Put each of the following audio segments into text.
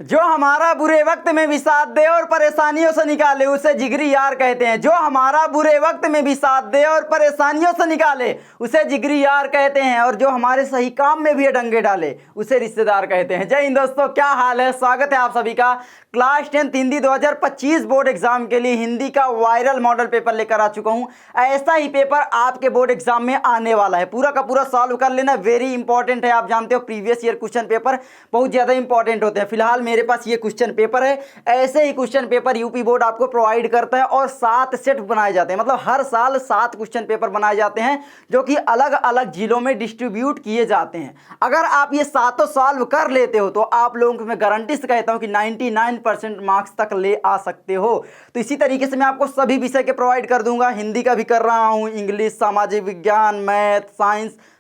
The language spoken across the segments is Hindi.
जो हमारा बुरे वक्त में भी साथ दे और परेशानियों से निकाले उसे जिगरी यार कहते हैं। जो हमारा बुरे वक्त में भी साथ दे और परेशानियों से निकाले उसे जिगरी यार कहते हैं। और जो हमारे सही काम में भी अडंगे डाले उसे रिश्तेदार कहते हैं। जय हिंद दोस्तों, क्या हाल है? स्वागत है आप सभी का क्लास 10 हिंदी 2025 बोर्ड एग्जाम के लिए हिंदी का वायरल मॉडल पेपर लेकर आ चुका हूं। ऐसा ही पेपर आपके बोर्ड एग्जाम में आने वाला है, पूरा का पूरा सॉल्व कर लेना, वेरी इंपॉर्टेंट है। आप जानते हो प्रीवियस ईयर क्वेश्चन पेपर बहुत ज्यादा इंपॉर्टेंट होते हैं। फिलहाल मेरे पास ये क्वेश्चन पेपर है। ऐसे ही क्वेश्चन पेपर यूपी बोर्ड आपको प्रोवाइड करता है और 7 सेट बनाए जाते हैं, मतलब हर साल 7 क्वेश्चन पेपर बनाए जाते हैं जो कि अलग अलग जिलों में डिस्ट्रीब्यूट किए जाते हैं। अगर आप ये सातों सॉल्व कर लेते हो तो आप लोगों को मैं गारंटी से कहता हूं कि 99% मार्क्स तक ले आ सकते हो। तो इसी तरीके से मैं आपको सभी विषय के प्रोवाइड कर दूंगा। हिंदी का भी कर रहा हूं, इंग्लिश, सामाजिक विज्ञान, मैथ,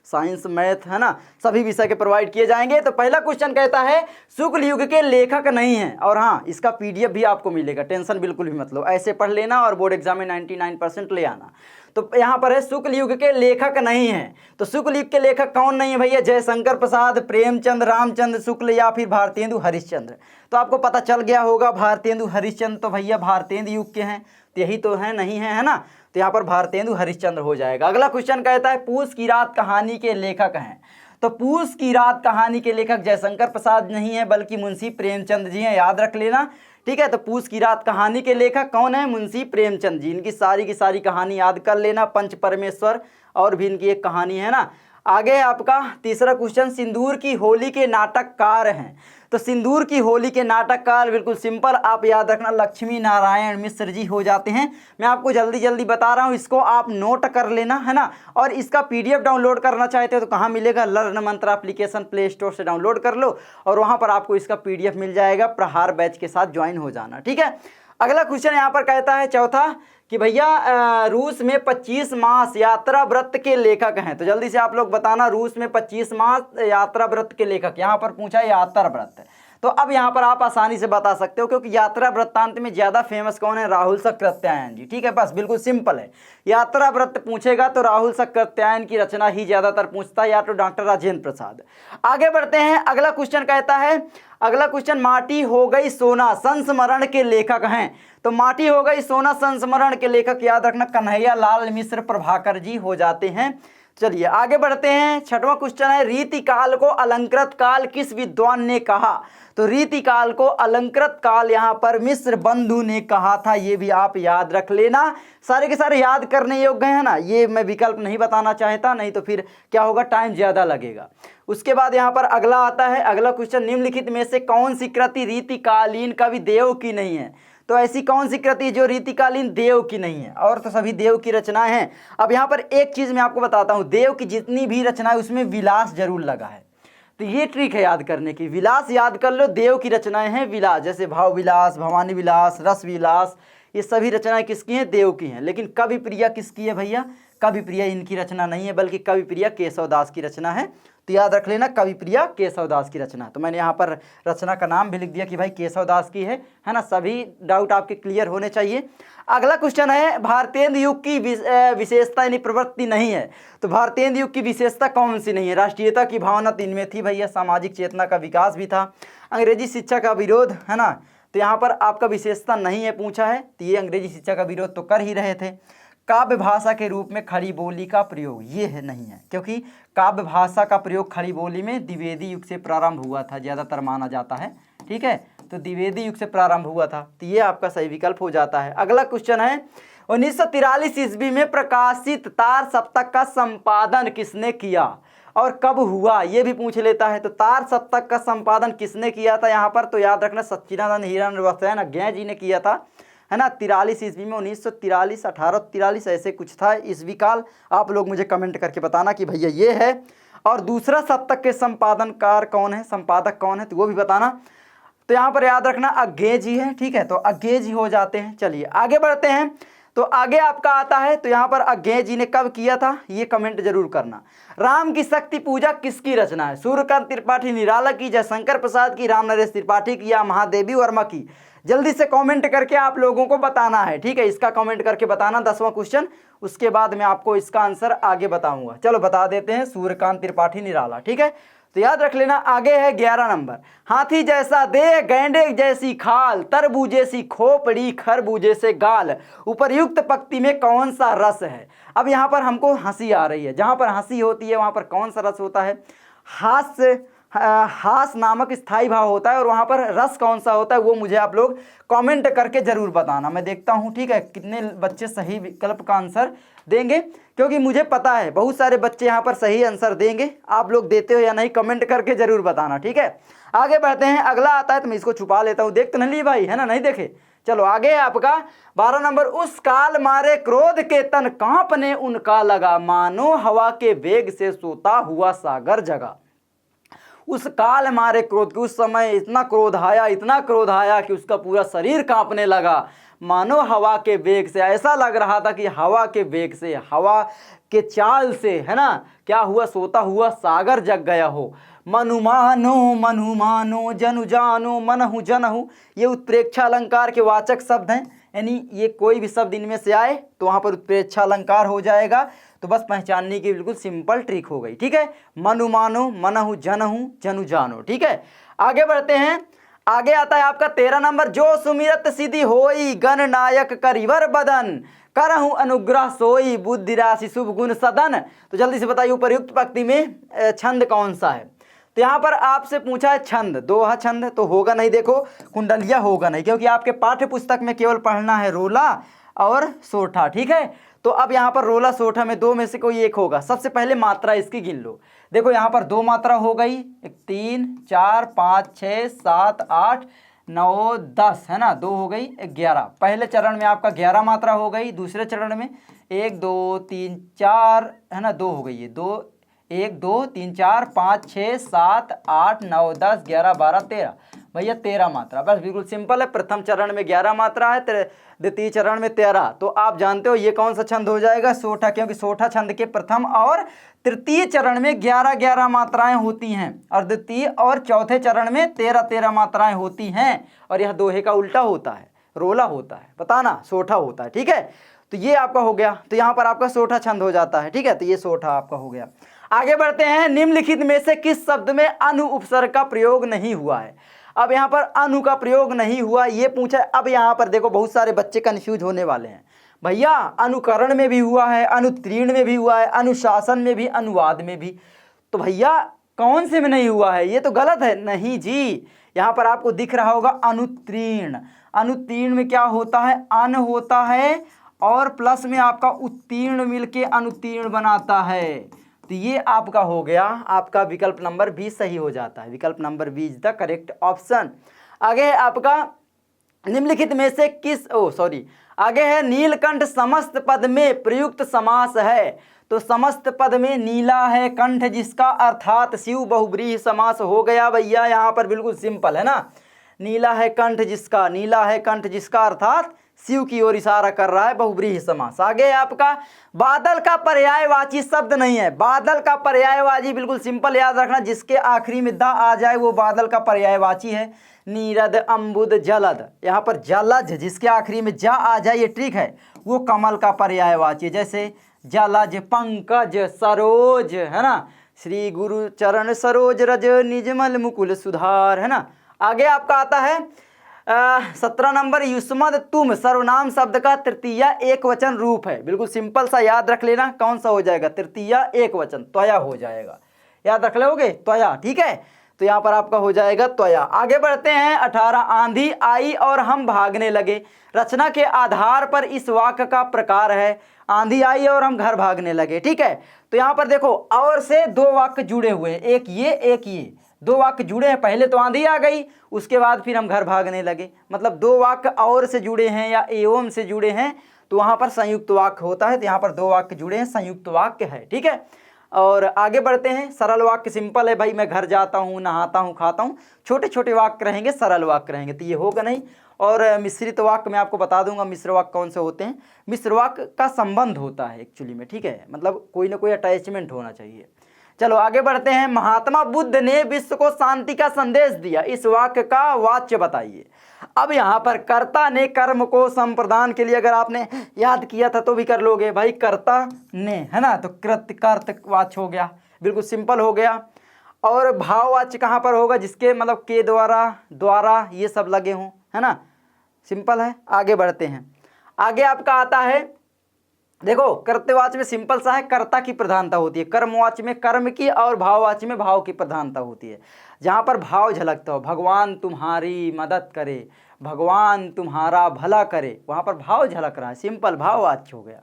साइंस मैथ, है ना, सभी विषय के प्रोवाइड किए जाएंगे। तो पहला क्वेश्चन कहता है शुक्ल युग के लेखक नहीं है। और हाँ, इसका पीडीएफ भी आपको मिलेगा, टेंशन बिल्कुल भी मत लो, ऐसे पढ़ लेना और बोर्ड एग्जाम में 99% ले आना। तो यहाँ पर है शुक्ल युग के लेखक नहीं है। तो शुक्ल युग के लेखक कौन नहीं है भैया? जयशंकर प्रसाद, प्रेमचंद, रामचंद्र शुक्ल या फिर भारतेंदु हरिश्चंद्र। तो आपको पता चल गया होगा भारतेंदु हरिश्चंद्र तो भैया भारतेंदु युग के हैं, तो यही तो है, नहीं है ना? तो यहाँ पर भारतेंदु हरिश्चंद्र हो जाएगा। अगला क्वेश्चन कहता है पूस की रात कहानी के लेखक हैं। तो पूस की रात कहानी के लेखक जयशंकर प्रसाद नहीं है बल्कि मुंशी प्रेमचंद जी हैं, याद रख लेना, ठीक है। तो पूस की रात कहानी के लेखक कौन है? मुंशी प्रेमचंद जी। इनकी सारी की सारी कहानी याद कर लेना, पंच परमेश्वर और भी इनकी एक कहानी है ना। आगे आपका तीसरा क्वेश्चन सिंदूर की होली के नाटककार हैं। तो सिंदूर की होली के नाटककार बिल्कुल सिंपल, आप याद रखना लक्ष्मी नारायण मिश्र जी हो जाते हैं। मैं आपको जल्दी जल्दी बता रहा हूँ, इसको आप नोट कर लेना, है ना। और इसका पीडीएफ डाउनलोड करना चाहते हो तो कहाँ मिलेगा? लर्न मंत्र एप्लीकेशन प्ले स्टोर से डाउनलोड कर लो और वहाँ पर आपको इसका पीडीएफ मिल जाएगा। प्रहार बैच के साथ ज्वाइन हो जाना, ठीक है। अगला क्वेश्चन यहाँ पर कहता है चौथा कि भैया रूस में 25 मास यात्रा व्रत के लेखक हैं। तो जल्दी से आप लोग बताना, रूस में 25 मास यात्रा व्रत के लेखक, यहाँ पर पूछा है यात्रा व्रत। तो अब यहाँ पर आप आसानी से बता सकते हो क्योंकि यात्रा वृत्तांत में ज्यादा फेमस कौन है? राहुल सकृत्यायन जी, ठीक है। बस बिल्कुल सिंपल है, यात्रा व्रत पूछेगा तो राहुल सकृत्यायन की रचना ही ज्यादातर पूछता है, या तो डॉक्टर राजेंद्र प्रसाद। आगे बढ़ते हैं, अगला क्वेश्चन कहता है, अगला क्वेश्चन माटी हो गई सोना संस्मरण के लेखक हैं। तो माटी हो गई सोना संस्मरण के लेखक याद रखना कन्हैया लाल मिश्र प्रभाकर जी हो जाते हैं। चलिए आगे बढ़ते हैं, छठवां क्वेश्चन है रीति काल को अलंकृत काल किस विद्वान ने कहा? तो रीति काल को अलंकृत काल यहाँ पर मिश्र बंधु ने कहा था, ये भी आप याद रख लेना। सारे के सारे याद करने योग्य है ना, ये मैं विकल्प नहीं बताना चाहता, नहीं तो फिर क्या होगा, टाइम ज्यादा लगेगा। उसके बाद यहाँ पर अगला आता है, अगला क्वेश्चन निम्नलिखित में से कौन सी कृति रीतिकालीन कवि देव की नहीं है? तो ऐसी कौन सी कृति जो रीतिकालीन देव की नहीं है? और तो सभी देव की रचनाएं हैं। अब यहाँ पर एक चीज मैं आपको बताता हूँ, देव की जितनी भी रचनाएं उसमें विलास जरूर लगा है। तो ये ट्रिक है याद करने की, विलास याद कर लो, देव की रचनाएं हैं विलास, जैसे भाव विलास, भवानी विलास, रस विलास, ये सभी रचनाएं किसकी हैं? देव की हैं। लेकिन कवि प्रिया किसकी है भैया? कवि प्रिया इनकी रचना नहीं है बल्कि कवि प्रिया केशवदास की रचना है। तो याद रख लेना, कवि प्रिया केशवदास की रचना। तो मैंने यहाँ पर रचना का नाम भी लिख दिया कि भाई केशवदास की है ना। सभी डाउट आपके क्लियर होने चाहिए। अगला क्वेश्चन है भारतेंदु युग की विशेषता यानी प्रवृत्ति नहीं है। तो भारतेंदु युग की विशेषता कौन सी नहीं है? राष्ट्रीयता की भावना तो इनमें थी भैया, सामाजिक चेतना का विकास भी था, अंग्रेजी शिक्षा का विरोध, है ना। तो यहाँ पर आपका विशेषता नहीं है पूछा है, तो ये अंग्रेजी शिक्षा का विरोध तो कर ही रहे थे। काव्य भाषा के रूप में खड़ी बोली का प्रयोग, ये है नहीं है, क्योंकि काव्य भाषा का प्रयोग खड़ी बोली में द्विवेदी युग से प्रारंभ हुआ था, ज्यादातर माना जाता है, ठीक है। तो द्विवेदी युग से प्रारंभ हुआ था, तो ये आपका सही विकल्प हो जाता है। अगला क्वेश्चन है 1943 ईस्वी में प्रकाशित तार सप्तक का संपादन किसने किया और कब हुआ? ये भी पूछ लेता है। तो तार सप्तक का संपादन किसने किया था यहाँ पर? तो याद रखना सच्चिदानंद हिरण्यवर्थन अज्ञे जी ने किया था, है ना। 43 ईस्वी में, 1943, 1843 ऐसे कुछ था ईस्वी काल। आप लोग मुझे कमेंट करके बताना कि भैया ये है। और दूसरा सप्तक के संपादनकार कौन है, संपादक कौन है, तो वो भी बताना। तो यहाँ पर याद रखना अज्ञे जी है, ठीक है। तो अज्ञे जी हो जाते हैं। चलिए आगे बढ़ते हैं। तो आगे आपका आता है, तो यहाँ पर अज्ञे जी ने कब किया था ये कमेंट जरूर करना। राम की शक्ति पूजा किसकी रचना है? सूर्यकांत त्रिपाठी निराला की, जयशंकर प्रसाद की, राम नरेश त्रिपाठी की या महादेवी वर्मा की? जल्दी से कमेंट करके आप लोगों को बताना है, ठीक है। इसका कमेंट करके बताना 10वां क्वेश्चन, उसके बाद मैं आपको इसका आंसर आगे बताऊंगा। चलो बता देते हैं, सूर्यकांत त्रिपाठी निराला, ठीक है। तो याद रख लेना। आगे है 11 नंबर, हाथी जैसा देह, गैंडे जैसी खाल, तरबूजे सी खोपड़ी, खरबूजे से गाल, उपर्युक्त पंक्ति में कौन सा रस है। अब यहाँ पर हमको हंसी आ रही है, जहाँ पर हंसी होती है वहाँ पर कौन सा रस होता है। हास नामक स्थायी भाव होता है, और वहाँ पर रस कौन सा होता है वो मुझे आप लोग कमेंट करके जरूर बताना। मैं देखता हूँ, ठीक है, कितने बच्चे सही विकल्प का आंसर देंगे, क्योंकि मुझे पता है बहुत सारे बच्चे यहाँ पर सही आंसर देंगे। आप लोग देते हो या नहीं कमेंट करके जरूर बताना, ठीक है। आगे बढ़ते हैं, अगला आता है तो मैं इसको छुपा लेता हूँ, देख तो नहीं ली भाई, है ना, नहीं देखे। चलो आगे है आपका 12 नंबर, उस काल मारे क्रोध के तन कांपने उनका लगा, मानो हवा के वेग से सोता हुआ सागर जगा। उस काल मारे क्रोध के, उस समय इतना क्रोध आया, इतना क्रोध आया कि उसका पूरा शरीर कांपने लगा, मानो हवा के वेग से, ऐसा लग रहा था कि हवा के वेग से, हवा के चाल से, है ना, क्या हुआ, सोता हुआ सागर जग गया हो। मनु मानो जनु जानो मनहु जनहु, ये उत्प्रेक्षा अलंकार के वाचक शब्द हैं, यानी ये कोई भी शब्द इनमें से आए तो वहाँ पर उत्प्रेक्षा अलंकार हो जाएगा। तो बस पहचानने की बिल्कुल सिंपल ट्रिक हो गई, ठीक है। मनु मानो मनहु जनहु जनु जानो, ठीक है। आगे बढ़ते हैं, आगे आता है आपका 13 नंबर, जो सुमिरत सिद्धि होई गण नायक करिवर बदन, करहु अनुग्रह सोई बुद्धि राशि शुभ गुण सदन। तो जल्दी से बताइए उपर्युक्त पंक्ति में छंद कौन सा है। तो यहाँ पर आपसे पूछा है छंद, दोहा छंद तो होगा नहीं, देखो कुंडलिया होगा नहीं, क्योंकि आपके पाठ्य पुस्तक में केवल पढ़ना है रोला और सोठा, ठीक है। तो अब यहाँ पर रोला सोठा में दो में से कोई एक होगा। सबसे पहले मात्रा इसकी गिन लो, देखो यहाँ पर दो मात्रा हो गई, 3 4 5 6 7 8 9 10, है ना, दो हो गई 11। पहले चरण में आपका 11 मात्रा हो गई, दूसरे चरण में 1 2 3 4, है ना, दो हो गई, ये 2 1 2 3 4 5 6 7 8 9 10 11 12 13, भैया 13 मात्रा, बस बिल्कुल सिंपल है। प्रथम चरण में 11 मात्रा है, द्वितीय चरण में 13। तो आप जानते हो ये कौन सा छंद हो जाएगा, सोठा, क्योंकि सोठा छंद के प्रथम और तृतीय चरण में 11 मात्राएं होती हैं, और द्वितीय और चौथे चरण में 13 मात्राएं होती हैं, और यह दोहे का उल्टा होता है, रोला होता है, बताना सोठा होता है, ठीक है। तो ये आपका हो गया, तो यहाँ पर आपका सोठा छंद हो जाता है, ठीक है। तो ये सोठा आपका हो गया। आगे बढ़ते हैं, निम्नलिखित में से किस शब्द में अनु उपसर्ग का प्रयोग नहीं हुआ है। अब यहाँ पर अनु का प्रयोग नहीं हुआ ये पूछा। अब यहाँ पर देखो बहुत सारे बच्चे कंफ्यूज होने वाले हैं, भैया अनुकरण में भी हुआ है, अनुतीर्ण में भी हुआ है, अनुशासन में भी, अनुवाद में भी, तो भैया कौन से में नहीं हुआ है, ये तो गलत है। नहीं जी, यहाँ पर आपको दिख रहा होगा अनुतीर्ण। अनुतीर्ण में क्या होता है, अन होता है और प्लस में आपका उत्तीर्ण मिलके अनुतीर्ण बनाता है। तो ये आपका हो गया, आपका विकल्प नंबर 20 सही हो जाता है। विकल्प नंबर 20 द करेक्ट ऑप्शन। आगे है आपका निम्नलिखित में से आगे है नीलकंठ समस्त पद में प्रयुक्त समास है। तो समस्त पद में नीला है कंठ जिसका, अर्थात शिव बहुब्रीहि समास हो गया भैया। यहाँ पर बिल्कुल सिंपल है ना, नीला है कंठ जिसका, नीला है कंठ जिसका अर्थात शिव की ओर इशारा कर रहा है, बहुब्रीहि समास। आगे आपका बादल का पर्यायवाची शब्द नहीं है। बादल का पर्यायवाची बिल्कुल सिंपल याद रखना, जिसके आखिरी में द आ जाए वो बादल का पर्यायवाची है। नीरद अम्बुद जलद, यहाँ पर जलज जिसके आखिरी में जा आ जाए ये ट्रिक है, वो कमल का पर्यायवाची है। जैसे जलज, पंकज, सरोज, है ना, श्री गुरु चरण सरोज रज निजमल मुकुल सुधार, है ना। आगे आपका आता है 17 नंबर, युष्मद तुम सर्वनाम शब्द का तृतीय एक वचन रूप है। बिल्कुल सिंपल सा याद रख लेना, कौन सा हो जाएगा, तृतीय एक वचन, त्वया हो जाएगा, याद रख लोगे, त्वया, ठीक है। तो यहाँ पर आपका हो जाएगा त्वया। आगे बढ़ते हैं 18, आंधी आई और हम भागने लगे। रचना के आधार पर इस वाक्य का प्रकार है, आंधी आई और हम घर भागने लगे, ठीक है। तो यहाँ पर देखो और से दो वाक्य जुड़े हुए हैं, एक ये, दो वाक्य जुड़े हैं। पहले तो आंधी आ गई, उसके बाद फिर हम घर भागने लगे, मतलब दो वाक्य और से जुड़े हैं या एवं से जुड़े हैं, तो वहाँ पर संयुक्त वाक्य होता है। तो यहाँ पर दो वाक्य जुड़े हैं, संयुक्त वाक्य है, ठीक है। और आगे बढ़ते हैं, सरल वाक्य सिंपल है भाई, मैं घर जाता हूँ, नहाता हूँ, खाता हूँ, छोटे छोटे वाक्य रहेंगे, सरल वाक्य रहेंगे, तो ये होगा नहीं। और मिश्रित वाक्य मैं आपको बता दूंगा, मिश्र वाक्य कौन से होते हैं। मिश्र वाक्य का संबंध होता है एक्चुअली में, ठीक है, मतलब कोई ना कोई अटैचमेंट होना चाहिए। चलो आगे बढ़ते हैं, महात्मा बुद्ध ने विश्व को शांति का संदेश दिया, इस वाक्य का वाच्य बताइए। अब यहाँ पर कर्ता ने कर्म को संप्रदान के लिए, अगर आपने याद किया था तो भी कर लोगे भाई, कर्ता ने, है ना, तो कृत कर्त वाच्य हो गया, बिल्कुल सिंपल हो गया। और भाववाच्य कहाँ पर होगा, जिसके मतलब के द्वारा ये सब लगे हों, है ना। सिंपल है। आगे बढ़ते हैं। आगे आपका आता है, देखो कर्तवाच्य में सिंपल सा है, कर्ता की प्रधानता होती है, कर्मवाच्य में कर्म की और भाववाच्य में भाव की प्रधानता होती है। जहाँ पर भाव झलकता हो, भगवान तुम्हारी मदद करे, भगवान तुम्हारा भला करे, वहाँ पर भाव झलक रहा है, सिंपल भाववाच्य हो गया।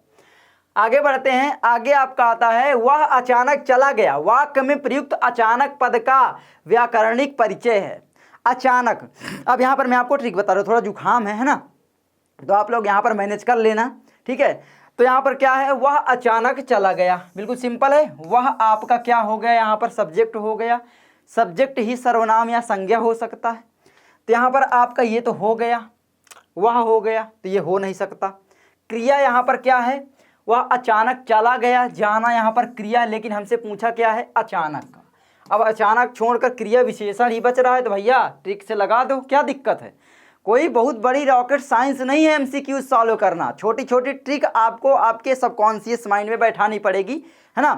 आगे बढ़ते हैं। आगे आपका आता है, वह अचानक चला गया। वाक्य में प्रयुक्त अचानक पद का व्याकरणिक परिचय है। अचानक, अब यहाँ पर मैं आपको ट्रिक बता रहा हूँ, थोड़ा जुकाम है ना, तो आप लोग यहाँ पर मैनेज कर लेना, ठीक है। तो यहाँ पर क्या है, वह अचानक चला गया, बिल्कुल सिंपल है। वह आपका क्या हो गया, यहाँ पर सब्जेक्ट हो गया। सब्जेक्ट ही सर्वनाम या संज्ञा हो सकता है। तो यहाँ पर आपका ये तो हो गया, वह हो गया, तो ये हो नहीं सकता। क्रिया यहाँ पर क्या है, वह अचानक चला गया, जाना यहाँ पर क्रिया, लेकिन हमसे पूछा क्या है, अचानक। अब अचानक छोड़कर क्रिया विशेषण ही बच रहा है, तो भैया ट्रिक से लगा दो, क्या दिक्कत है। कोई बहुत बड़ी रॉकेट साइंस नहीं है एमसीक्यू सॉल्व करना, छोटी छोटी ट्रिक आपको आपके सबकॉन्शियस माइंड में बैठानी पड़ेगी, है ना।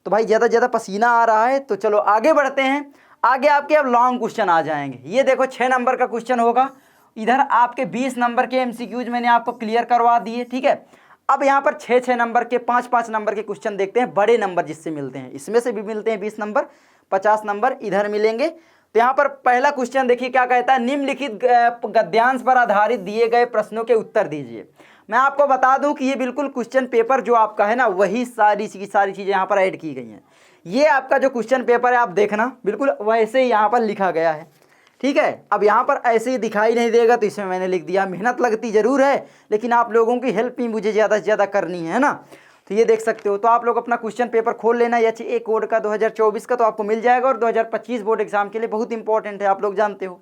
तो भाई ज़्यादा पसीना आ रहा है, तो चलो आगे बढ़ते हैं। आगे आपके अब लॉन्ग क्वेश्चन आ जाएंगे। ये देखो 6 नंबर का क्वेश्चन होगा, इधर आपके 20 नंबर के एमसीक्यूज मैंने आपको क्लियर करवा दिए, ठीक है। अब यहाँ पर 6 नंबर के 5 नंबर के क्वेश्चन देखते हैं, बड़े नंबर जिससे मिलते हैं, इसमें से भी मिलते हैं 20 नंबर, 50 नंबर इधर मिलेंगे। तो यहाँ पर पहला क्वेश्चन देखिए क्या कहता है, निम्नलिखित गद्यांश पर आधारित दिए गए प्रश्नों के उत्तर दीजिए। मैं आपको बता दूं कि ये बिल्कुल क्वेश्चन पेपर जो आपका है ना, वही सारी चीज़ें यहाँ पर ऐड की गई हैं। ये आपका जो क्वेश्चन पेपर है आप देखना, बिल्कुल वैसे ही यहाँ पर लिखा गया है, ठीक है। अब यहाँ पर ऐसे ही दिखाई नहीं देगा, तो इसमें मैंने लिख दिया। मेहनत लगती ज़रूर है, लेकिन आप लोगों की हेल्प भी मुझे ज़्यादा से ज़्यादा करनी है ना। तो ये देख सकते हो। तो आप लोग अपना क्वेश्चन पेपर खोल लेना, HA कोड का 2024 का, तो आपको मिल जाएगा। और 2025 बोर्ड एग्जाम के लिए बहुत इंपॉर्टेंट है, आप लोग जानते हो।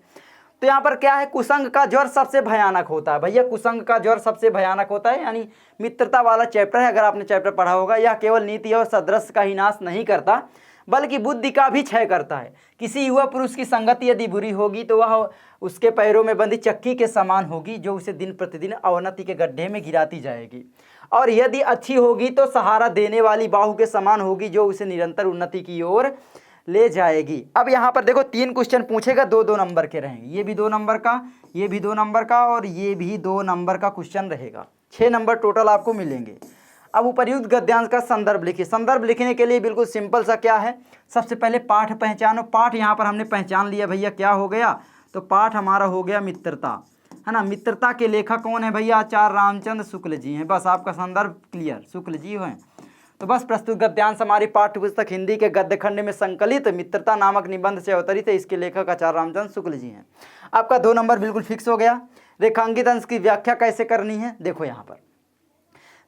तो यहाँ पर क्या है, कुसंग का ज्वर सबसे भयानक होता है। भैया कुसंग का ज्वर सबसे भयानक होता है, यानी मित्रता वाला चैप्टर है, अगर आपने चैप्टर पढ़ा होगा। यह केवल नीति और सदृश का ही नाश नहीं करता, बल्कि बुद्धि का भी क्षय करता है। किसी युवा पुरुष की संगति यदि बुरी होगी, तो वह उसके पैरों में बंधी चक्की के समान होगी, जो उसे दिन प्रतिदिन अवनति के गड्ढे में गिराती जाएगी। और यदि अच्छी होगी, तो सहारा देने वाली बाहु के समान होगी, जो उसे निरंतर उन्नति की ओर ले जाएगी। अब यहाँ पर देखो 3 क्वेश्चन पूछेगा, 2-2 नंबर के रहेंगे। ये भी 2 नंबर का, ये भी 2 नंबर का, और ये भी 2 नंबर का क्वेश्चन रहेगा। 6 नंबर टोटल आपको मिलेंगे। अब उपर्युक्त गद्यांश का संदर्भ लिखिए। संदर्भ लिखने के लिए बिल्कुल सिंपल सा क्या है, सबसे पहले पाठ पहचानो। पाठ यहाँ पर हमने पहचान लिया भैया, क्या हो गया, तो पाठ हमारा हो गया मित्रता, है ना। मित्रता के लेखक कौन है भैया, आचार्य रामचंद्र शुक्ल जी हैं। बस आपका संदर्भ क्लियर, शुक्ल जी हैं। तो बस प्रस्तुत गद्यांश हमारी पाठ्य पुस्तक हिंदी के गद्य खंड में संकलित मित्रता नामक निबंध से अवतरित है। इसके लेखक आचार्य रामचंद्र शुक्ल जी हैं। आपका 2 नंबर बिल्कुल फिक्स हो गया। रेखांकित अंश की व्याख्या कैसे करनी है, देखो यहाँ पर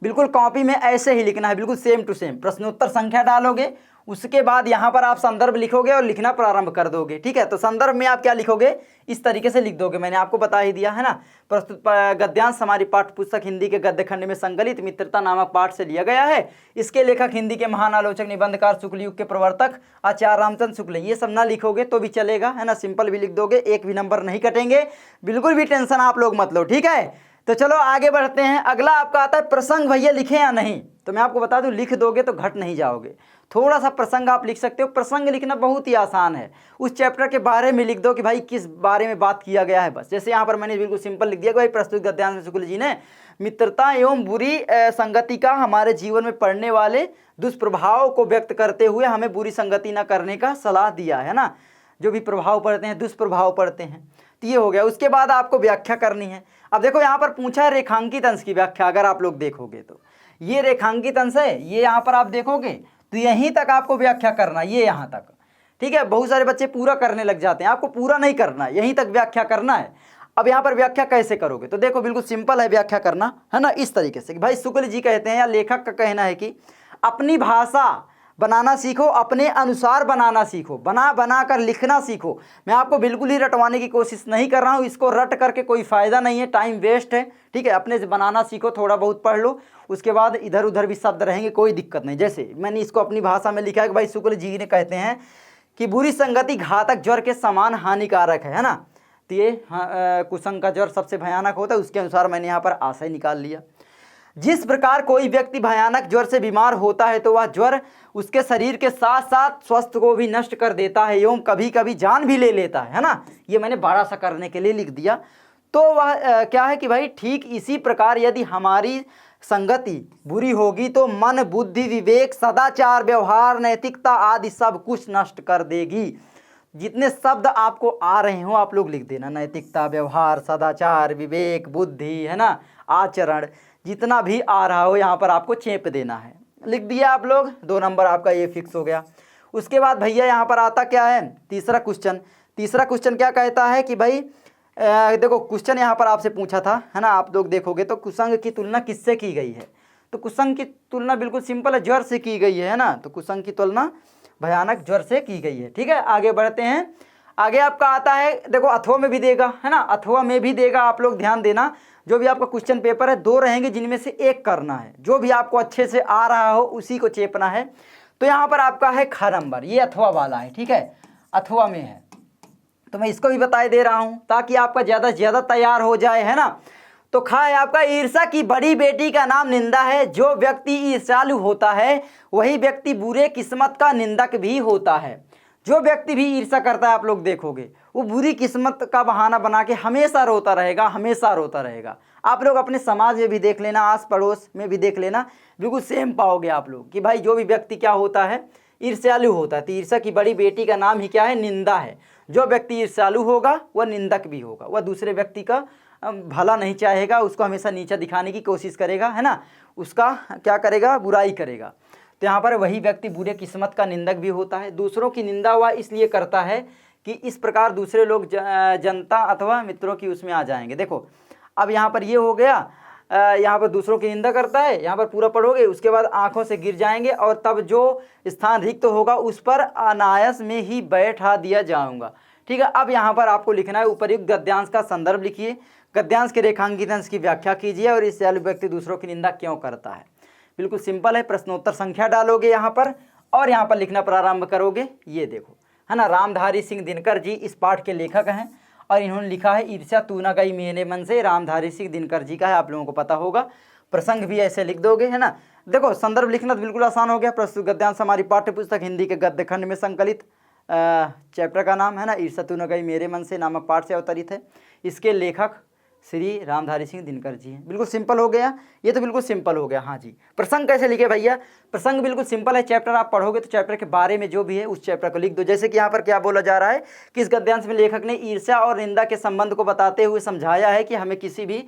बिल्कुल कॉपी में ऐसे ही लिखना है, बिल्कुल सेम टू सेम। प्रश्नोत्तर संख्या डालोगे, उसके बाद यहाँ पर आप संदर्भ लिखोगे और लिखना प्रारंभ कर दोगे, ठीक है। तो संदर्भ में आप क्या लिखोगे, इस तरीके से लिख दोगे, मैंने आपको बता ही दिया है ना। प्रस्तुत गद्यांश हमारी पाठ्य पुस्तक हिंदी के गद्य खंड में संकलित मित्रता नामक पाठ से लिया गया है। इसके लेखक हिंदी के महान आलोचक निबंधकार शुक्ल युग के प्रवर्तक आचार्य रामचंद्र शुक्ल। ये सब ना लिखोगे तो भी चलेगा, है ना, सिंपल भी लिख दोगे, एक भी नंबर नहीं कटेंगे, बिल्कुल भी टेंशन आप लोग मत लो, ठीक है। तो चलो आगे बढ़ते हैं। अगला आपका आता है प्रसंग। भैया लिखें या नहीं, तो मैं आपको बता दूं, लिख दोगे तो घट नहीं जाओगे। थोड़ा सा प्रसंग आप लिख सकते हो। प्रसंग लिखना बहुत ही आसान है, उस चैप्टर के बारे में लिख दो कि भाई किस बारे में बात किया गया है, बस। जैसे यहाँ पर मैंने बिल्कुल सिंपल लिख दिया कि भाई प्रस्तुत गद्यांश में शुक्ल जी ने मित्रता एवं बुरी संगति का हमारे जीवन में पड़ने वाले दुष्प्रभाव को व्यक्त करते हुए हमें बुरी संगति न करने का सलाह दिया है ना। जो भी प्रभाव पड़ते हैं, दुष्प्रभाव पड़ते हैं, तो ये हो गया। उसके बाद आपको व्याख्या करनी है। अब देखो यहाँ पर पूछा है रेखांकित अंश की व्याख्या। अगर आप लोग देखोगे तो ये रेखांकित अंश है, ये यहाँ पर आप देखोगे तो यहीं तक आपको व्याख्या करना, ये यहाँ तक, ठीक है। बहुत सारे बच्चे पूरा करने लग जाते हैं, आपको पूरा नहीं करना है, यहीं तक व्याख्या करना है। अब यहाँ पर व्याख्या कैसे करोगे, तो देखो बिल्कुल सिंपल है व्याख्या करना, है ना, इस तरीके से कि भाई शुक्ल जी कहते हैं, या लेखक का कहना है कि अपनी भाषा बनाना सीखो, अपने अनुसार बनाना सीखो, बना कर लिखना सीखो। मैं आपको बिल्कुल ही रटवाने की कोशिश नहीं कर रहा हूँ, इसको रट करके कोई फ़ायदा नहीं है, टाइम वेस्ट है, ठीक है। अपने से बनाना सीखो, थोड़ा बहुत पढ़ लो, उसके बाद इधर उधर भी शब्द रहेंगे, कोई दिक्कत नहीं। जैसे मैंने इसको अपनी भाषा में लिखा है कि भाई शुक्ल जी ने कहते हैं कि बुरी संगति घातक ज्वर के समान हानिकारक है ना। तो ये कुसंग का ज्वर सबसे भयानक होता है, उसके अनुसार मैंने यहाँ पर आशय निकाल लिया। जिस प्रकार कोई व्यक्ति भयानक ज्वर से बीमार होता है तो वह ज्वर उसके शरीर के साथ साथ स्वस्थ को भी नष्ट कर देता है एवं कभी कभी जान भी ले लेता है ना। ये मैंने बड़ा सा करने के लिए लिख दिया। तो वह क्या है कि भाई ठीक इसी प्रकार यदि हमारी संगति बुरी होगी तो मन, बुद्धि, विवेक, सदाचार, व्यवहार, नैतिकता आदि सब कुछ नष्ट कर देगी। जितने शब्द आपको आ रहे हो आप लोग लिख देना, नैतिकता, व्यवहार, सदाचार, विवेक, बुद्धि, है ना, आचरण, जितना भी आ रहा हो यहाँ पर आपको चेप देना है। लिख दिया आप लोग, 2 नंबर आपका ये फिक्स हो गया। उसके बाद भैया यहाँ पर आता क्या है, तीसरा क्वेश्चन। तीसरा क्वेश्चन क्या कहता है कि भाई देखो क्वेश्चन यहाँ पर आपसे पूछा था, है ना, आप लोग देखोगे तो कुसंग की तुलना किससे की गई है। तो कुसंग की तुलना बिल्कुल सिंपल है, ज्वर से की गई है ना। तो कुसंग की तुलना भयानक ज्वर से की गई है। ठीक है, आगे बढ़ते हैं। आगे आपका आता है, देखो अथवा में भी देगा, है ना, अथवा में भी देगा। आप लोग ध्यान देना, जो भी आपका क्वेश्चन पेपर है 2 रहेंगे जिनमें से एक करना है, जो भी आपको अच्छे से आ रहा हो उसी को चेपना है। तो यहाँ पर आपका है ख नंबर, ये अथवा वाला है। ठीक है, अथवा में है तो मैं इसको भी बताए दे रहा हूँ ताकि आपका ज़्यादा से ज़्यादा तैयार हो जाए, है ना। तो खा है आपका, ईर्ष्या की बड़ी बेटी का नाम निंदा है। जो व्यक्ति ईर्ष्यालु होता है वही व्यक्ति बुरे किस्मत का निंदक भी होता है। जो व्यक्ति भी ईर्ष्या करता है आप लोग देखोगे वो बुरी किस्मत का बहाना बना के हमेशा रोता रहेगा, हमेशा रोता रहेगा। आप लोग अपने समाज में भी देख लेना, आस पड़ोस में भी देख लेना, बिल्कुल सेम पाओगे आप लोग कि भाई जो भी व्यक्ति क्या होता है, ईर्ष्यालु होता है। तो ईर्ष्या की बड़ी बेटी का नाम ही क्या है, निंदा है। जो व्यक्ति ईर्ष्यालु होगा वह निंदक भी होगा, वह दूसरे व्यक्ति का भला नहीं चाहेगा, उसको हमेशा नीचा दिखाने की कोशिश करेगा, है ना, उसका क्या करेगा, बुराई करेगा। तो यहाँ पर वही व्यक्ति बुरे किस्मत का निंदक भी होता है। दूसरों की निंदा वह इसलिए करता है कि इस प्रकार दूसरे लोग जनता अथवा मित्रों की उसमें आ जाएंगे। देखो अब यहाँ पर ये हो गया, यहाँ पर दूसरों की निंदा करता है, यहाँ पर पूरा पढ़ोगे, उसके बाद आंखों से गिर जाएंगे और तब जो स्थान रिक्त होगा उस पर अनायास में ही बैठा दिया जाऊंगा। ठीक है, अब यहाँ पर आपको लिखना है उपर्युक्त गद्यांश का संदर्भ लिखिए, गद्यांश के रेखांकित अंश की व्याख्या कीजिए और ईर्ष्यालु व्यक्ति दूसरों की निंदा क्यों करता है। बिल्कुल सिंपल है, प्रश्नोत्तर संख्या डालोगे यहाँ पर और यहाँ पर लिखना प्रारंभ करोगे। ये देखो, है ना, रामधारी सिंह दिनकर जी इस पाठ के लेखक हैं और इन्होंने लिखा है ईर्ष्या तू न गई मेरे मन से, रामधारी सिंह दिनकर जी का है, आप लोगों को पता होगा। प्रसंग भी ऐसे लिख दोगे, है ना। देखो संदर्भ लिखना तो बिल्कुल आसान हो गया। प्रस्तुत गद्यांश हमारी पाठ्य पुस्तक हिंदी के गद्य खंड में संकलित चैप्टर का नाम है ना, ईर्ष्या तू न गई मेरे मन से नामक पाठ से अवतरित है। इसके लेखक श्री रामधारी सिंह दिनकर जी हैं। बिल्कुल सिंपल हो गया, ये तो बिल्कुल सिंपल हो गया। हाँ जी, प्रसंग कैसे लिखे भैया, प्रसंग बिल्कुल सिंपल है। चैप्टर आप पढ़ोगे तो चैप्टर के बारे में जो भी है उस चैप्टर को लिख दो। जैसे कि यहाँ पर क्या बोला जा रहा है कि इस गद्यांश में लेखक ने ईर्ष्या और निंदा के संबंध को बताते हुए समझाया है कि हमें किसी भी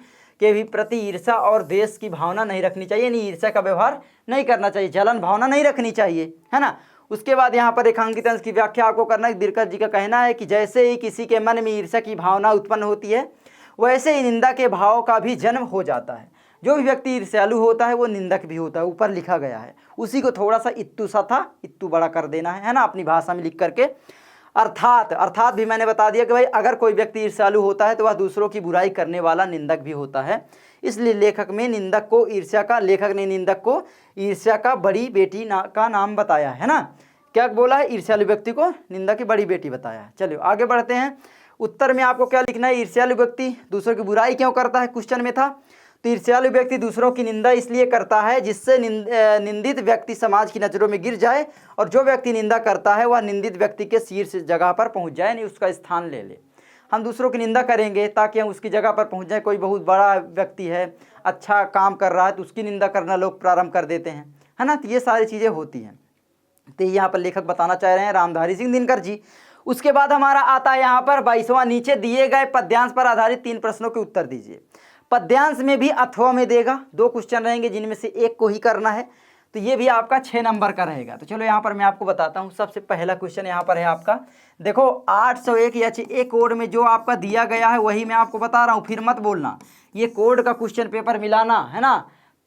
के भी प्रति ईर्ष्या और द्वेष की भावना नहीं रखनी चाहिए, यानी ईर्ष्या का व्यवहार नहीं करना चाहिए, जलन भावना नहीं रखनी चाहिए, है ना। उसके बाद यहाँ पर रेखांकित अंश की व्याख्या आपको करना है। दिनकर जी का कहना है कि जैसे ही किसी के मन में ईर्ष्या की भावना उत्पन्न होती है वैसे ही निंदा के भाव का भी जन्म हो जाता है। जो भी व्यक्ति ईर्ष्यालु होता है वो निंदक भी होता है, ऊपर लिखा गया है। उसी को थोड़ा सा इत्तू सा था, इत्तू बड़ा कर देना है ना, अपनी भाषा में लिख करके। अर्थात भी मैंने बता दिया कि भाई अगर कोई व्यक्ति ईर्ष्यालु होता है तो वह दूसरों की बुराई करने वाला निंदक भी होता है। इसलिए लेखक ने निंदक को ईर्ष्या का बड़ी बेटी का नाम बताया है ना। क्या बोला है, ईर्ष्यालु व्यक्ति को निंदक की बड़ी बेटी बताया है। चलिए आगे बढ़ते हैं। उत्तर में आपको क्या लिखना है, ईर्ष्यालु व्यक्ति दूसरों की बुराई क्यों करता है, क्वेश्चन में था। तो ईर्ष्यालु व्यक्ति दूसरों की निंदा इसलिए करता है जिससे निंदित व्यक्ति समाज की नज़रों में गिर जाए और जो व्यक्ति निंदा करता है वह निंदित व्यक्ति के शीर्ष जगह पर पहुंच जाए, नहीं उसका स्थान ले ले। हम दूसरों की निंदा करेंगे ताकि हम उसकी जगह पर पहुंच जाए। कोई बहुत बड़ा व्यक्ति है, अच्छा काम कर रहा है तो उसकी निंदा करना लोग प्रारंभ कर देते हैं, है ना। तो ये सारी चीज़ें होती हैं। तो यहाँ पर लेखक बताना चाह रहे हैं रामधारी सिंह दिनकर जी। उसके बाद हमारा आता है यहाँ पर 22वां, नीचे दिए गए पद्यांश पर आधारित 3 प्रश्नों के उत्तर दीजिए। पद्यांश में भी अथवा में देगा, 2 क्वेश्चन रहेंगे जिनमें से एक को ही करना है। तो ये भी आपका 6 नंबर का रहेगा। तो चलो यहाँ पर मैं आपको बताता हूँ। सबसे पहला क्वेश्चन यहाँ पर है आपका, देखो 801 या एक कोड में जो आपका दिया गया है वही मैं आपको बता रहा हूँ, फिर मत बोलना। ये कोड का क्वेश्चन पेपर मिलाना है ना,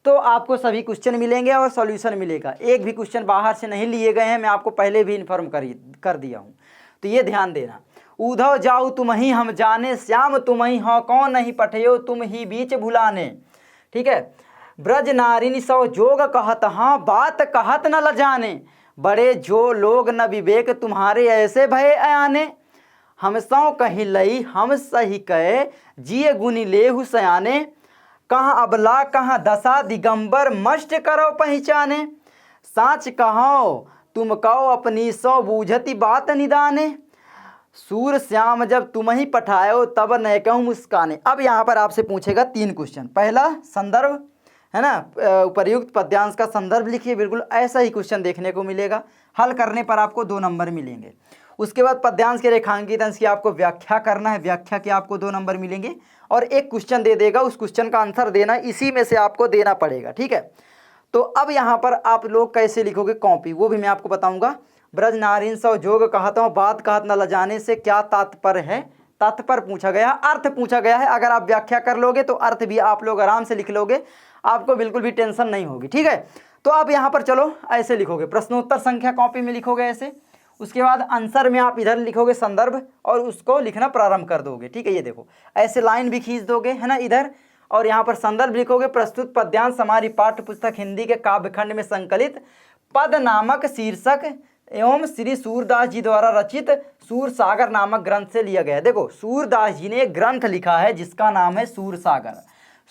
तो आपको सभी क्वेश्चन मिलेंगे और सॉल्यूशन मिलेगा। एक भी क्वेश्चन बाहर से नहीं लिए गए हैं, मैं आपको पहले भी इन्फॉर्म कर दिया हूँ, तो ये ध्यान देना। उधव जाऊ तुम ही हम जाने, श्याम तुम ही हो कौन नहीं पठयो तुम ही बीच भुलाने। ठीक है, ब्रज नारिनी सौ जोग कहत हाँ बात कहत न लजाने, बड़े जो लोग न विवेक तुम्हारे ऐसे भय आने, हम सौ कहीं लई हम सही कहे जिये गुनी लेहु सयाने, कहाँ अबला कहाँ दशा दिगंबर मष्ट करो पहचाने। साच कहो तुम कहो अपनी सो बूझती बात निदाने। सूर श्याम जब तुम ही पठायो तब न कहूँ मुस्काने। अब यहाँ पर आपसे पूछेगा 3 क्वेश्चन। पहला संदर्भ है ना, उपर्युक्त पद्यांश का संदर्भ लिखिए, बिल्कुल ऐसा ही क्वेश्चन देखने को मिलेगा। हल करने पर आपको 2 नंबर मिलेंगे। उसके बाद पद्यांश के रेखांकित अंश की आपको व्याख्या करना है, व्याख्या के आपको 2 नंबर मिलेंगे। और एक क्वेश्चन दे देगा, उस क्वेश्चन का आंसर देना, इसी में से आपको देना पड़ेगा, ठीक है। तो अब यहाँ पर आप लोग कैसे लिखोगे कॉपी, वो भी मैं आपको बताऊँगा। ब्रज नारिन सौ जोग कहता हूँ, बात कहत न लजाने से क्या तात्पर्य है। तात्पर्य पूछा गया, अर्थ पूछा गया है। अगर आप व्याख्या कर लोगे तो अर्थ भी आप लोग आराम से लिख लोगे, आपको बिल्कुल भी टेंशन नहीं होगी, ठीक है। तो आप यहाँ पर चलो ऐसे लिखोगे, प्रश्नोत्तर संख्या कॉपी में लिखोगे ऐसे। उसके बाद आंसर में आप इधर लिखोगे संदर्भ और उसको लिखना प्रारंभ कर दोगे, ठीक है। ये देखो ऐसे लाइन भी खींच दोगे, है ना, इधर। और यहाँ पर संदर्भ लिखोगे, प्रस्तुत पद्यांश हमारी पाठ्य पुस्तक हिंदी के काव्यखंड में संकलित पद नामक शीर्षक एवं श्री सूरदास जी द्वारा रचित सूर सागर नामक ग्रंथ से लिया गया है। देखो सूरदास जी ने एक ग्रंथ लिखा है जिसका नाम है सूर सागर।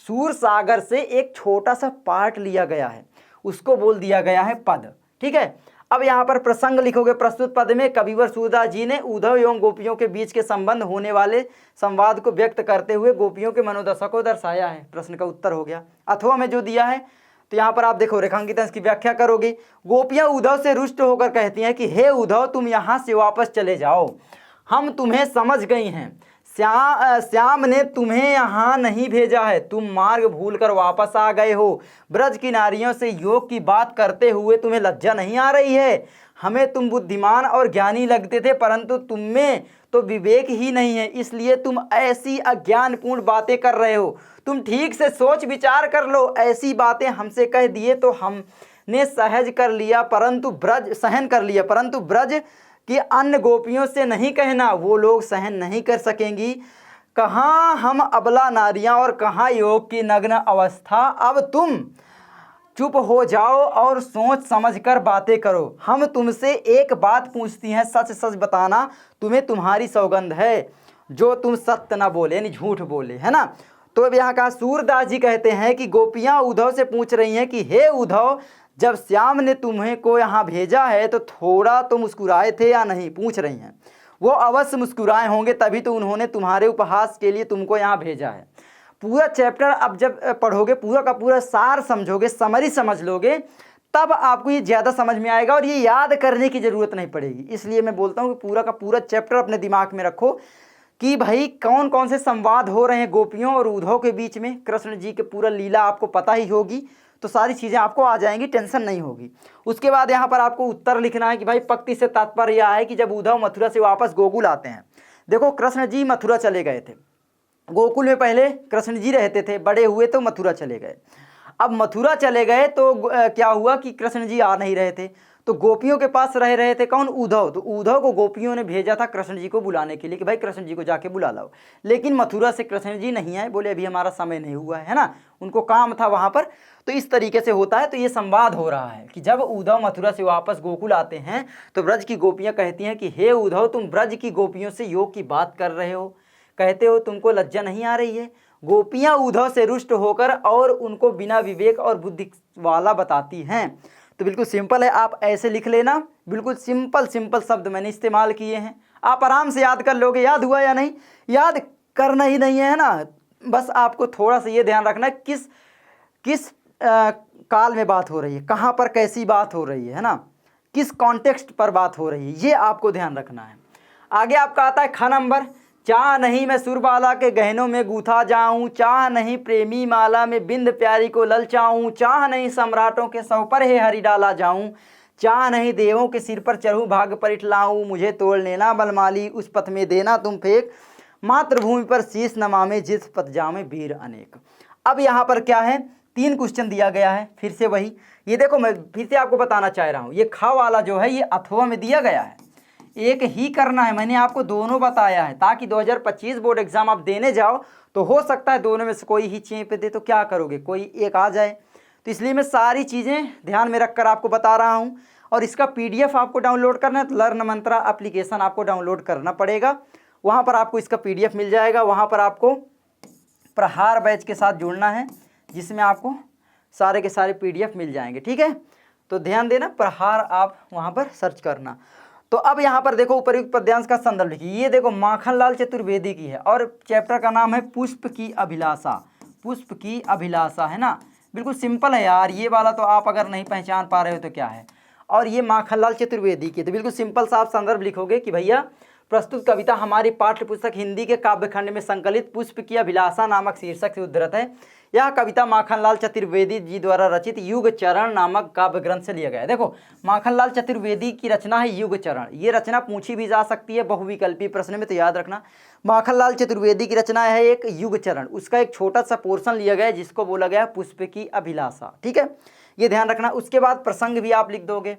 सूर सागर से एक छोटा सा पार्ट लिया गया है, उसको बोल दिया गया है पद, ठीक है। अब यहाँ पर प्रसंग लिखोगे, प्रस्तुत पद में कविवर सूरदास जी ने उद्धव एवं गोपियों के बीच के संबंध होने वाले संवाद को व्यक्त करते हुए गोपियों के मनोदशा को दर्शाया है। प्रश्न का उत्तर हो गया। अथवा में जो दिया है, तो यहाँ पर आप देखो रेखांकित अंश की व्याख्या करोगे। गोपियाँ उद्धव से रुष्ट होकर कहती हैं कि हे उद्धव तुम यहाँ से वापस चले जाओ, हम तुम्हें समझ गई हैं। श्याम ने तुम्हें यहाँ नहीं भेजा है, तुम मार्ग भूलकर वापस आ गए हो। ब्रज की नारियों से योग की बात करते हुए तुम्हें लज्जा नहीं आ रही है। हमें तुम बुद्धिमान और ज्ञानी लगते थे, परंतु तुम में तो विवेक ही नहीं है, इसलिए तुम ऐसी अज्ञानपूर्ण बातें कर रहे हो। तुम ठीक से सोच विचार कर लो। ऐसी बातें हमसे कह दिए तो हमने सहन कर लिया, परंतु ब्रज कि अन्य गोपियों से नहीं कहना, वो लोग सहन नहीं कर सकेंगी। कहाँ हम अबला नारियां और कहाँ योग की नग्न अवस्था। अब तुम चुप हो जाओ और सोच समझकर बातें करो। हम तुमसे एक बात पूछती हैं, सच सच बताना, तुम्हें तुम्हारी सौगंध है, जो तुम सत्य ना बोले, यानी झूठ बोले, है ना। तो अब यहाँ कहा सूरदास जी कहते हैं कि गोपियाँ उद्धव से पूछ रही हैं कि हे उद्धव, जब श्याम ने तुम्हें को यहाँ भेजा है तो थोड़ा तो मुस्कुराए थे या नहीं, पूछ रही हैं। वो अवश्य मुस्कुराए होंगे, तभी तो उन्होंने तुम्हारे उपहास के लिए तुमको यहाँ भेजा है। पूरा चैप्टर अब जब पढ़ोगे, पूरा का पूरा सार समझोगे, समरी समझ लोगे, तब आपको ये ज़्यादा समझ में आएगा और ये याद करने की ज़रूरत नहीं पड़ेगी। इसलिए मैं बोलता हूँ कि पूरा का पूरा चैप्टर अपने दिमाग में रखो कि भाई कौन कौन से संवाद हो रहे हैं गोपियों और उद्धव के बीच में। कृष्ण जी के पूरा लीला आपको पता ही होगी, तो सारी चीज़ें आपको आ जाएंगी, टेंशन नहीं होगी। उसके बाद यहाँ पर आपको उत्तर लिखना है कि भाई पक्ति से तात्पर्य यह है कि जब उद्धव मथुरा से वापस गोकुल आते हैं। देखो कृष्ण जी मथुरा चले गए थे, गोकुल में पहले कृष्ण जी रहते थे, बड़े हुए तो मथुरा चले गए। अब मथुरा चले गए तो क्या हुआ कि कृष्ण जी आ नहीं रहे थे, तो गोपियों के पास रह रहे थे कौन, उद्धव। तो उद्धव को गोपियों ने भेजा था कृष्ण जी को बुलाने के लिए कि भाई कृष्ण जी को जाके बुला लाओ। लेकिन मथुरा से कृष्ण जी नहीं आए, बोले अभी हमारा समय नहीं हुआ है ना, उनको काम था वहाँ पर। तो इस तरीके से होता है। तो ये संवाद हो रहा है कि जब उद्धव मथुरा से वापस गोकुल आते हैं तो ब्रज की गोपियाँ कहती हैं कि हे उद्धव, तुम ब्रज की गोपियों से योग की बात कर रहे हो, कहते हो तुमको लज्जा नहीं आ रही है। गोपियाँ उद्धव से रुष्ट होकर और उनको बिना विवेक और बुद्धि वाला बताती हैं। तो बिल्कुल सिंपल है, आप ऐसे लिख लेना, बिल्कुल सिंपल शब्द मैंने इस्तेमाल किए हैं, आप आराम से याद कर लोगे। याद हुआ या नहीं, याद करना ही नहीं है ना, बस आपको थोड़ा सा ये ध्यान रखना किस काल में बात हो रही है, कहाँ पर कैसी बात हो रही है ना, किस कॉन्टेक्स्ट पर बात हो रही है, ये आपको ध्यान रखना है। आगे आपका आता है ख नंबर, चाह नहीं मैं सुरबाला के गहनों में गूथा जाऊं, चाह नहीं प्रेमी माला में बिंद प्यारी को ललचाऊं, चाह नहीं सम्राटों के सौ पर है हरि डाला जाऊं, चाह नहीं देवों के सिर पर चढ़ूं भाग पर इठलाऊं, मुझे तोड़ लेना बलमाली उस पथ में देना तुम फेंक, मातृभूमि पर शीश नमामे जिस पथ जामे वीर अनेक। अब यहाँ पर क्या है, 3 क्वेश्चन दिया गया है, फिर से वही। ये देखो मैं फिर से आपको बताना चाह रहा हूँ, ये ख वाला जो है ये अथवा में दिया गया है, एक ही करना है। मैंने आपको दोनों बताया है ताकि 2025 बोर्ड एग्जाम आप देने जाओ तो हो सकता है दोनों में से कोई ही चेंप दे, तो क्या करोगे, कोई एक आ जाए। तो इसलिए मैं सारी चीज़ें ध्यान में रखकर आपको बता रहा हूँ। और इसका PDF आपको डाउनलोड करना है तो लर्न मंत्रा एप्लीकेशन आपको डाउनलोड करना पड़ेगा, वहाँ पर आपको इसका PDF मिल जाएगा। वहाँ पर आपको प्रहार बैच के साथ जुड़ना है, जिसमें आपको सारे के सारे PDF मिल जाएंगे। ठीक है, तो ध्यान देना, प्रहार आप वहाँ पर सर्च करना। तो अब यहाँ पर देखो उपयुक्त पद्यांश का संदर्भ लिखिए। ये देखो माखनलाल चतुर्वेदी की है और चैप्टर का नाम है पुष्प की अभिलाषा। पुष्प की अभिलाषा है ना, बिल्कुल सिंपल है यार, ये वाला तो आप अगर नहीं पहचान पा रहे हो तो क्या है। और ये माखनलाल चतुर्वेदी की, तो बिल्कुल सिंपल सा आप संदर्भ लिखोगे कि भैया प्रस्तुत कविता हमारी पाठ्य पुस्तक हिंदी के काव्यखंड में संकलित पुष्प की अभिलाषा नामक शीर्षक से उद्धृत है। यह कविता माखनलाल चतुर्वेदी जी द्वारा रचित युग चरण नामक काव्य ग्रंथ से लिया गया है। देखो माखनलाल चतुर्वेदी की रचना है युग चरण। ये रचना पूछी भी जा सकती है बहुविकल्पी प्रश्न में, तो याद रखना माखनलाल चतुर्वेदी की रचना है एक युग चरण। उसका एक छोटा सा पोर्शन लिया गया है जिसको बोला गया पुष्प की अभिलाषा। ठीक है, ये ध्यान रखना। उसके बाद प्रसंग भी आप लिख दोगे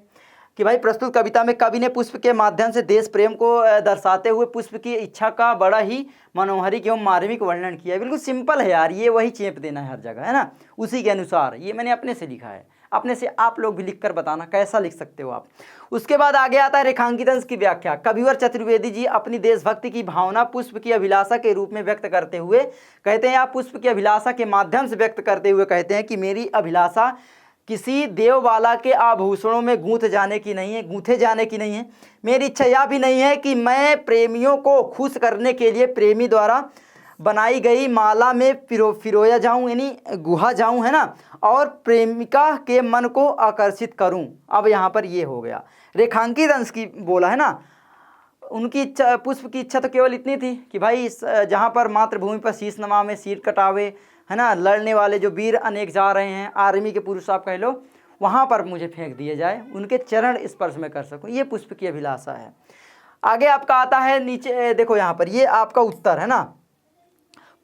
कि भाई प्रस्तुत कविता में कवि ने पुष्प के माध्यम से देश प्रेम को दर्शाते हुए पुष्प की इच्छा का बड़ा ही मनोहारी एवं मार्मिक वर्णन किया है। बिल्कुल सिंपल है यार, ये वही चेप देना है हर जगह, है ना, उसी के अनुसार। ये मैंने अपने से लिखा है, अपने से आप लोग भी लिख कर बताना कैसा लिख सकते हो आप। उसके बाद आगे आता है रेखांकित अंश की व्याख्या। कविवर चतुर्वेदी जी अपनी देशभक्ति की भावना पुष्प की अभिलाषा के रूप में व्यक्त करते हुए कहते हैं, आप पुष्प की अभिलाषा के माध्यम से व्यक्त करते हुए कहते हैं कि मेरी अभिलाषा किसी देवबाला के आभूषणों में गूंथे जाने की नहीं है। मेरी इच्छा यह भी नहीं है कि मैं प्रेमियों को खुश करने के लिए प्रेमी द्वारा बनाई गई माला में पिरोया जाऊं, यानी गुहा जाऊं, है ना, और प्रेमिका के मन को आकर्षित करूं। अब यहाँ पर ये हो गया रेखांकित अंश की बोला है ना। उनकी इच्छा, पुष्प की इच्छा तो केवल इतनी थी कि भाई जहाँ पर मातृभूमि पर शीश नमा में सिर कटावे, है ना, लड़ने वाले जो वीर अनेक जा रहे हैं, आर्मी के पुरुष आप कह लो, वहाँ पर मुझे फेंक दिया जाए, उनके चरण स्पर्श में कर सकूँ, ये पुष्प की अभिलाषा है। आगे आपका आता है नीचे देखो यहाँ पर, ये आपका उत्तर है ना।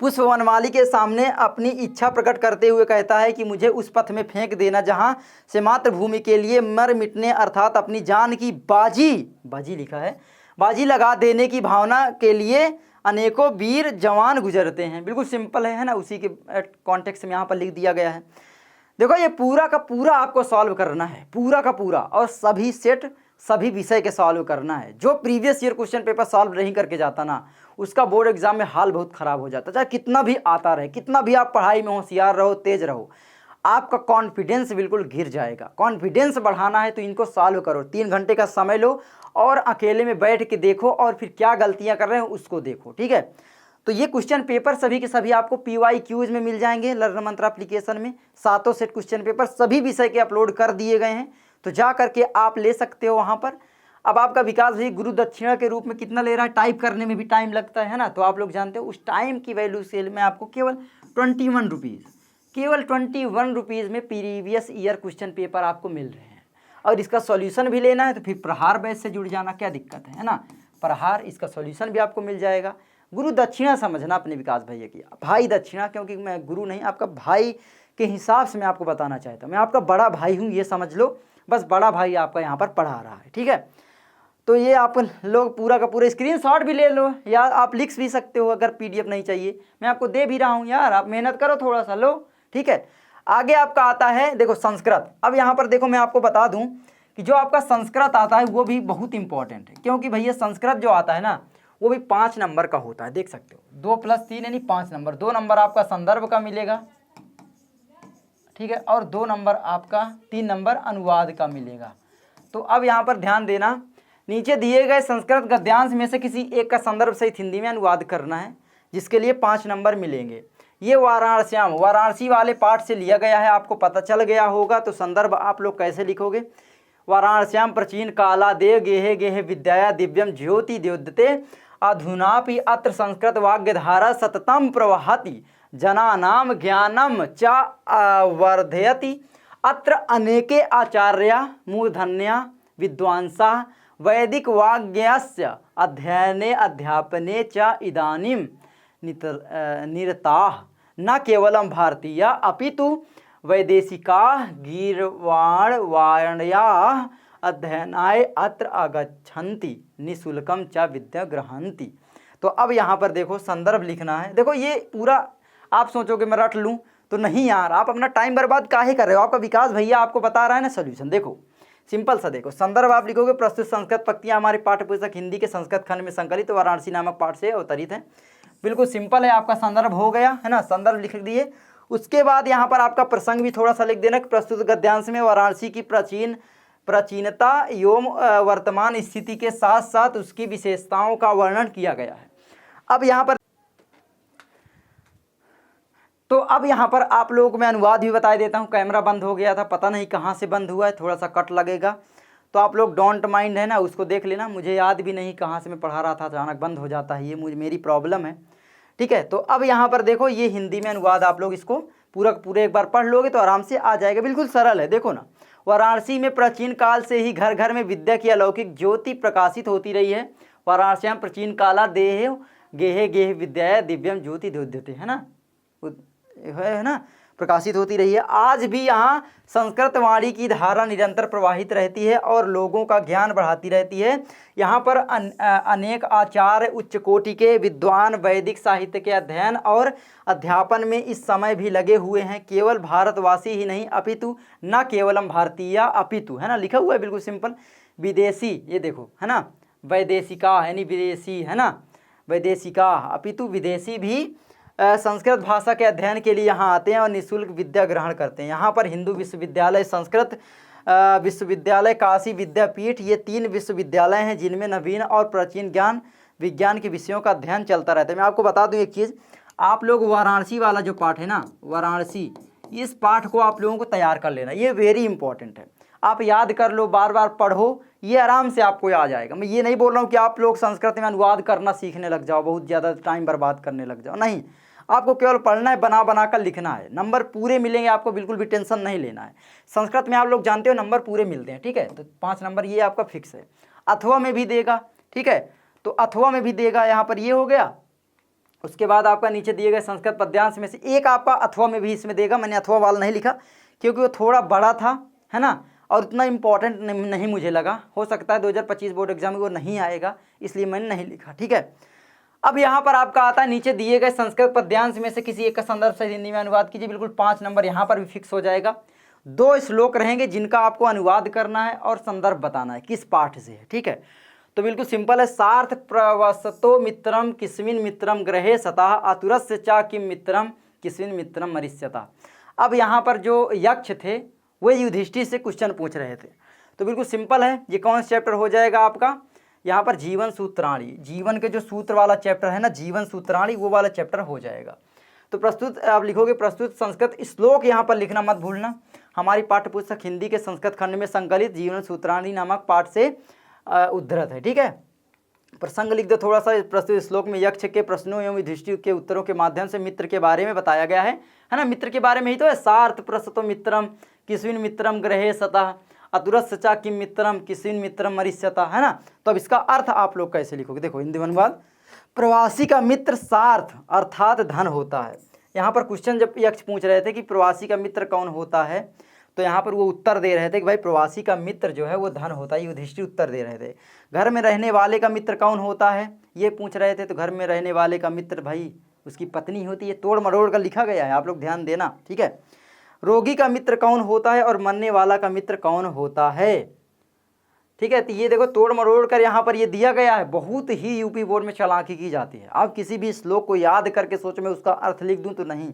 पुष्प वनमाली के सामने अपनी इच्छा प्रकट करते हुए कहता है कि मुझे उस पथ में फेंक देना जहाँ से मातृभूमि के लिए मर मिटने अर्थात अपनी जान की बाजी लिखा है, बाजी लगा देने की भावना के लिए अनेकों वीर जवान गुजरते हैं। बिल्कुल सिंपल है ना, उसी के कॉन्टेक्स्ट में यहाँ पर लिख दिया गया है। देखो ये पूरा का पूरा आपको सॉल्व करना है, पूरा का पूरा, और सभी सेट सभी विषय के सॉल्व करना है। जो previous year question paper solve नहीं करके जाता ना, उसका बोर्ड एग्जाम में हाल बहुत ख़राब हो जाता। चाहे कितना भी आता रहे, कितना भी आप पढ़ाई में होशियार रहो, तेज रहो, आपका कॉन्फिडेंस बिल्कुल गिर जाएगा। कॉन्फिडेंस बढ़ाना है तो इनको सॉल्व करो, 3 घंटे का समय लो और अकेले में बैठ के देखो और फिर क्या गलतियां कर रहे हो उसको देखो। ठीक है, तो ये क्वेश्चन पेपर सभी के सभी आपको PYQs में मिल जाएंगे लर्न मंत्र एप्लीकेशन में। 7 सेट क्वेश्चन पेपर सभी विषय के अपलोड कर दिए गए हैं, तो जा करके आप ले सकते हो वहाँ पर। अब आपका विकास भाई गुरु दक्षिणा के रूप में कितना ले रहा है, टाइप करने में भी टाइम लगता है ना, तो आप लोग जानते हो उस टाइम की वैल्यू सेल में आपको केवल 21 रुपीज़, केवल 21 रुपीज़ में प्रीवियस ईयर क्वेश्चन पेपर आपको मिल रहे हैं। और इसका सॉल्यूशन भी लेना है तो फिर प्रहार बैच से जुड़ जाना, क्या दिक्कत है ना, प्रहार इसका सॉल्यूशन भी आपको मिल जाएगा। गुरु दक्षिणा समझना अपने विकास भैया की, भाई दक्षिणा, क्योंकि मैं गुरु नहीं आपका भाई के हिसाब से मैं आपको बताना चाहता हूँ, मैं आपका बड़ा भाई हूँ, ये समझ लो, बस बड़ा भाई आपका यहाँ पर पढ़ा रहा है। ठीक है, तो ये आप लोग पूरा का पूरा स्क्रीनशॉट भी ले लो या आप लिख भी सकते हो, अगर PDF नहीं चाहिए मैं आपको दे भी रहा हूँ यार, आप मेहनत करो थोड़ा सा, लो। ठीक है, आगे आपका आता है देखो संस्कृत। अब यहाँ पर देखो मैं आपको बता दूँ कि जो आपका संस्कृत आता है वो भी बहुत इंपॉर्टेंट है, क्योंकि भैया संस्कृत जो आता है ना वो भी 5 नंबर का होता है, देख सकते हो, 2 + 3 यानी 5 नंबर। 2 नंबर आपका संदर्भ का मिलेगा, ठीक है, और 2 नंबर आपका 3 नंबर अनुवाद का मिलेगा। तो अब यहाँ पर ध्यान देना, नीचे दिए गए संस्कृत गद्यांश में से किसी एक का संदर्भ सहित हिंदी में अनुवाद करना है, जिसके लिए 5 नंबर मिलेंगे। ये वाराणसी वाले पाठ से लिया गया है, आपको पता चल गया होगा। तो संदर्भ आप लोग कैसे लिखोगे, वाराणस्याम प्राचीन काला देव गेहे गेहे विद्या दिव्यम ज्योति द्योतते अधुनापि अत्र संस्कृत वाग्यधारा सततम प्रवहति जनानाम ज्ञानम च वर्धयति अत्र अनेके आचार्या मूर्धन्या विद्वांसा वैदिक वाग्यस्य अध्ययने अध्यापने च इदानीं निरताः न केवलं भारतीय अपितु वैदेशिका गीर्वाणवाण्याः अध्ययनाय अत्र आगच्छन्ति निःशुल्कं च विद्या ग्रहन्ति। तो अब यहाँ पर देखो संदर्भ लिखना है। देखो ये पूरा आप सोचोगे मैं रट लूँ, तो नहीं यार, आप अपना टाइम बर्बाद काहे कर रहे हो, आपका विकास भैया आपको बता रहा है ना सोल्यूशन। देखो सिंपल सा, देखो संदर्भ आप लिखोगे, प्रस्तुत संस्कृत पंक्तियाँ हमारे पाठ्य पुस्तक हिंदी के संस्कृत खंड में संकलित वाराणसी नामक पाठ से अवतरित है। बिल्कुल सिंपल है, आपका संदर्भ हो गया है ना, संदर्भ लिख दिए। उसके बाद यहाँ पर आपका प्रसंग भी थोड़ा सा लिख देना कि प्रस्तुत गद्यांश में वाराणसी की प्राचीनता एवं वर्तमान स्थिति के साथ साथ उसकी विशेषताओं का वर्णन किया गया है। अब यहाँ पर आप लोगों को मैं अनुवाद भी बता देता हूँ। कैमरा बंद हो गया था, पता नहीं कहाँ से बंद हुआ है, थोड़ा सा कट लगेगा तो आप लोग डोंट माइंड है ना, उसको देख लेना। मुझे याद भी नहीं कहाँ से मैं पढ़ा रहा था, अचानक बंद हो जाता है, ये मेरी प्रॉब्लम है। ठीक है, तो अब यहाँ पर देखो ये हिंदी में अनुवाद, आप लोग इसको पूरे एक बार पढ़ लोगे तो आराम से आ जाएगा, बिल्कुल सरल है। देखो ना, वाराणसी में प्राचीन काल से ही घर घर में विद्या की अलौकिक ज्योति प्रकाशित होती रही है। वाराणस्याम प्राचीन काला देह गेहे गेह विद्या दिव्यम ज्योति द्योत्यते, है ना, प्रकाशित होती रही है। आज भी यहाँ संस्कृत वाणी की धारा निरंतर प्रवाहित रहती है और लोगों का ज्ञान बढ़ाती रहती है। यहाँ पर अनेक आचार्य उच्च कोटि के विद्वान वैदिक साहित्य के अध्ययन और अध्यापन में इस समय भी लगे हुए हैं। केवल भारतवासी ही नहीं अपितु न केवलम भारतीय अपितु, है ना, लिखा हुआ है बिल्कुल सिंपल, विदेशी, ये देखो है ना, वैदेशिका यानी विदेशी, है ना, वैदेशिका अपितु विदेशी भी संस्कृत भाषा के अध्ययन के लिए यहाँ आते हैं और निःशुल्क विद्या ग्रहण करते हैं। यहाँ पर हिंदू विश्वविद्यालय, संस्कृत विश्वविद्यालय, काशी विद्यापीठ, ये 3 विश्वविद्यालय हैं जिनमें नवीन और प्राचीन ज्ञान विज्ञान के विषयों का अध्ययन चलता रहता है। मैं आपको बता दूं एक चीज़, आप लोग वाराणसी वाला जो पाठ है ना, वाराणसी, इस पाठ को आप लोगों को तैयार कर लेना, ये वेरी इंपॉर्टेंट है। आप याद कर लो, बार बार पढ़ो, ये आराम से आपको आ जाएगा। मैं ये नहीं बोल रहा हूँ कि आप लोग संस्कृत में अनुवाद करना सीखने लग जाओ, बहुत ज़्यादा टाइम बर्बाद करने लग जाओ, नहीं, आपको केवल पढ़ना है, बना कर लिखना है। नंबर पूरे मिलेंगे आपको, बिल्कुल भी टेंशन नहीं लेना है। संस्कृत में आप लोग जानते हो नंबर पूरे मिलते हैं, ठीक है, तो 5 नंबर ये आपका फिक्स है। अथवा में भी देगा, ठीक है, तो अथवा में भी देगा, यहाँ पर ये हो गया। उसके बाद आपका नीचे दिए गए संस्कृत पद्यांश में से एक आपका अथवा में भी इसमें देगा। मैंने अथवा वाला नहीं लिखा क्योंकि वो थोड़ा बड़ा था, है ना, और उतना इम्पोर्टेंट नहीं मुझे लगा। हो सकता है 2025 बोर्ड एग्जाम में वो नहीं आएगा, इसलिए मैंने नहीं लिखा, ठीक है। अब यहाँ पर आपका आता है, नीचे दिए गए संस्कृत पद्यांश में से किसी एक का संदर्भ से हिंदी में अनुवाद कीजिए, बिल्कुल 5 नंबर यहाँ पर भी फिक्स हो जाएगा। 2 श्लोक रहेंगे जिनका आपको अनुवाद करना है और संदर्भ बताना है किस पाठ से है, ठीक है। तो बिल्कुल सिंपल है, सार्थ प्रवसतो मित्रम किस्मिन मित्रम ग्रहे सतः आतुरस्य चा किम मित्रम किस्मिन मित्रम मरिष्यता। अब यहाँ पर जो यक्ष थे वो युधिष्ठिर से क्वेश्चन पूछ रहे थे, तो बिल्कुल सिंपल है, ये कौन सा चैप्टर हो जाएगा आपका, यहाँ पर जीवन सूत्राणी, जीवन के जो सूत्र वाला चैप्टर है ना, जीवन सूत्राणी, वो वाला चैप्टर हो जाएगा। तो प्रस्तुत आप लिखोगे, प्रस्तुत संस्कृत श्लोक यहाँ पर लिखना मत भूलना। हमारी पाठ्य पुस्तक हिंदी के संस्कृत खंड में संकलित जीवन सूत्राणी नामक पाठ से उद्धृत है, ठीक है। प्रसंग लिख दो थोड़ा सा। प्रस्तुत श्लोक में यक्ष के प्रश्नों एवं युधिष्ठिर के उत्तरों के माध्यम से मित्र के बारे में बताया गया है ना, मित्र के बारे में ही तो है। सार्थ प्रसतो मित्रम किस्मिन मित्रम ग्रहे सतः अतुरस्य चा किम मित्रम किस्मिन मित्रम मरिष्यता, है ना। तो अब इसका अर्थ आप लोग कैसे लिखोगे, देखो हिंदी अनुवाद, प्रवासी का मित्र सार्थ अर्थात धन होता है। यहाँ पर क्वेश्चन जब यक्ष पूछ रहे थे कि प्रवासी का मित्र कौन होता है, तो यहाँ पर वो उत्तर दे रहे थे कि भाई प्रवासी का मित्र जो है वो धन होता है, युधिष्ठिर उत्तर दे रहे थे। घर में रहने वाले का मित्र कौन होता है, ये पूछ रहे थे, तो घर में रहने वाले का मित्र भाई उसकी पत्नी होती है। तोड़ मरोड़ कर लिखा गया है, आप लोग ध्यान देना, ठीक है। रोगी का मित्र कौन होता है और मरने वाला का मित्र कौन होता है, ठीक है। तो ये देखो तोड़ मरोड़ कर यहाँ पर ये दिया गया है। बहुत ही यूपी बोर्ड में चालाकी की जाती है। आप किसी भी श्लोक को याद करके सोचो मैं उसका अर्थ लिख दूं, तो नहीं,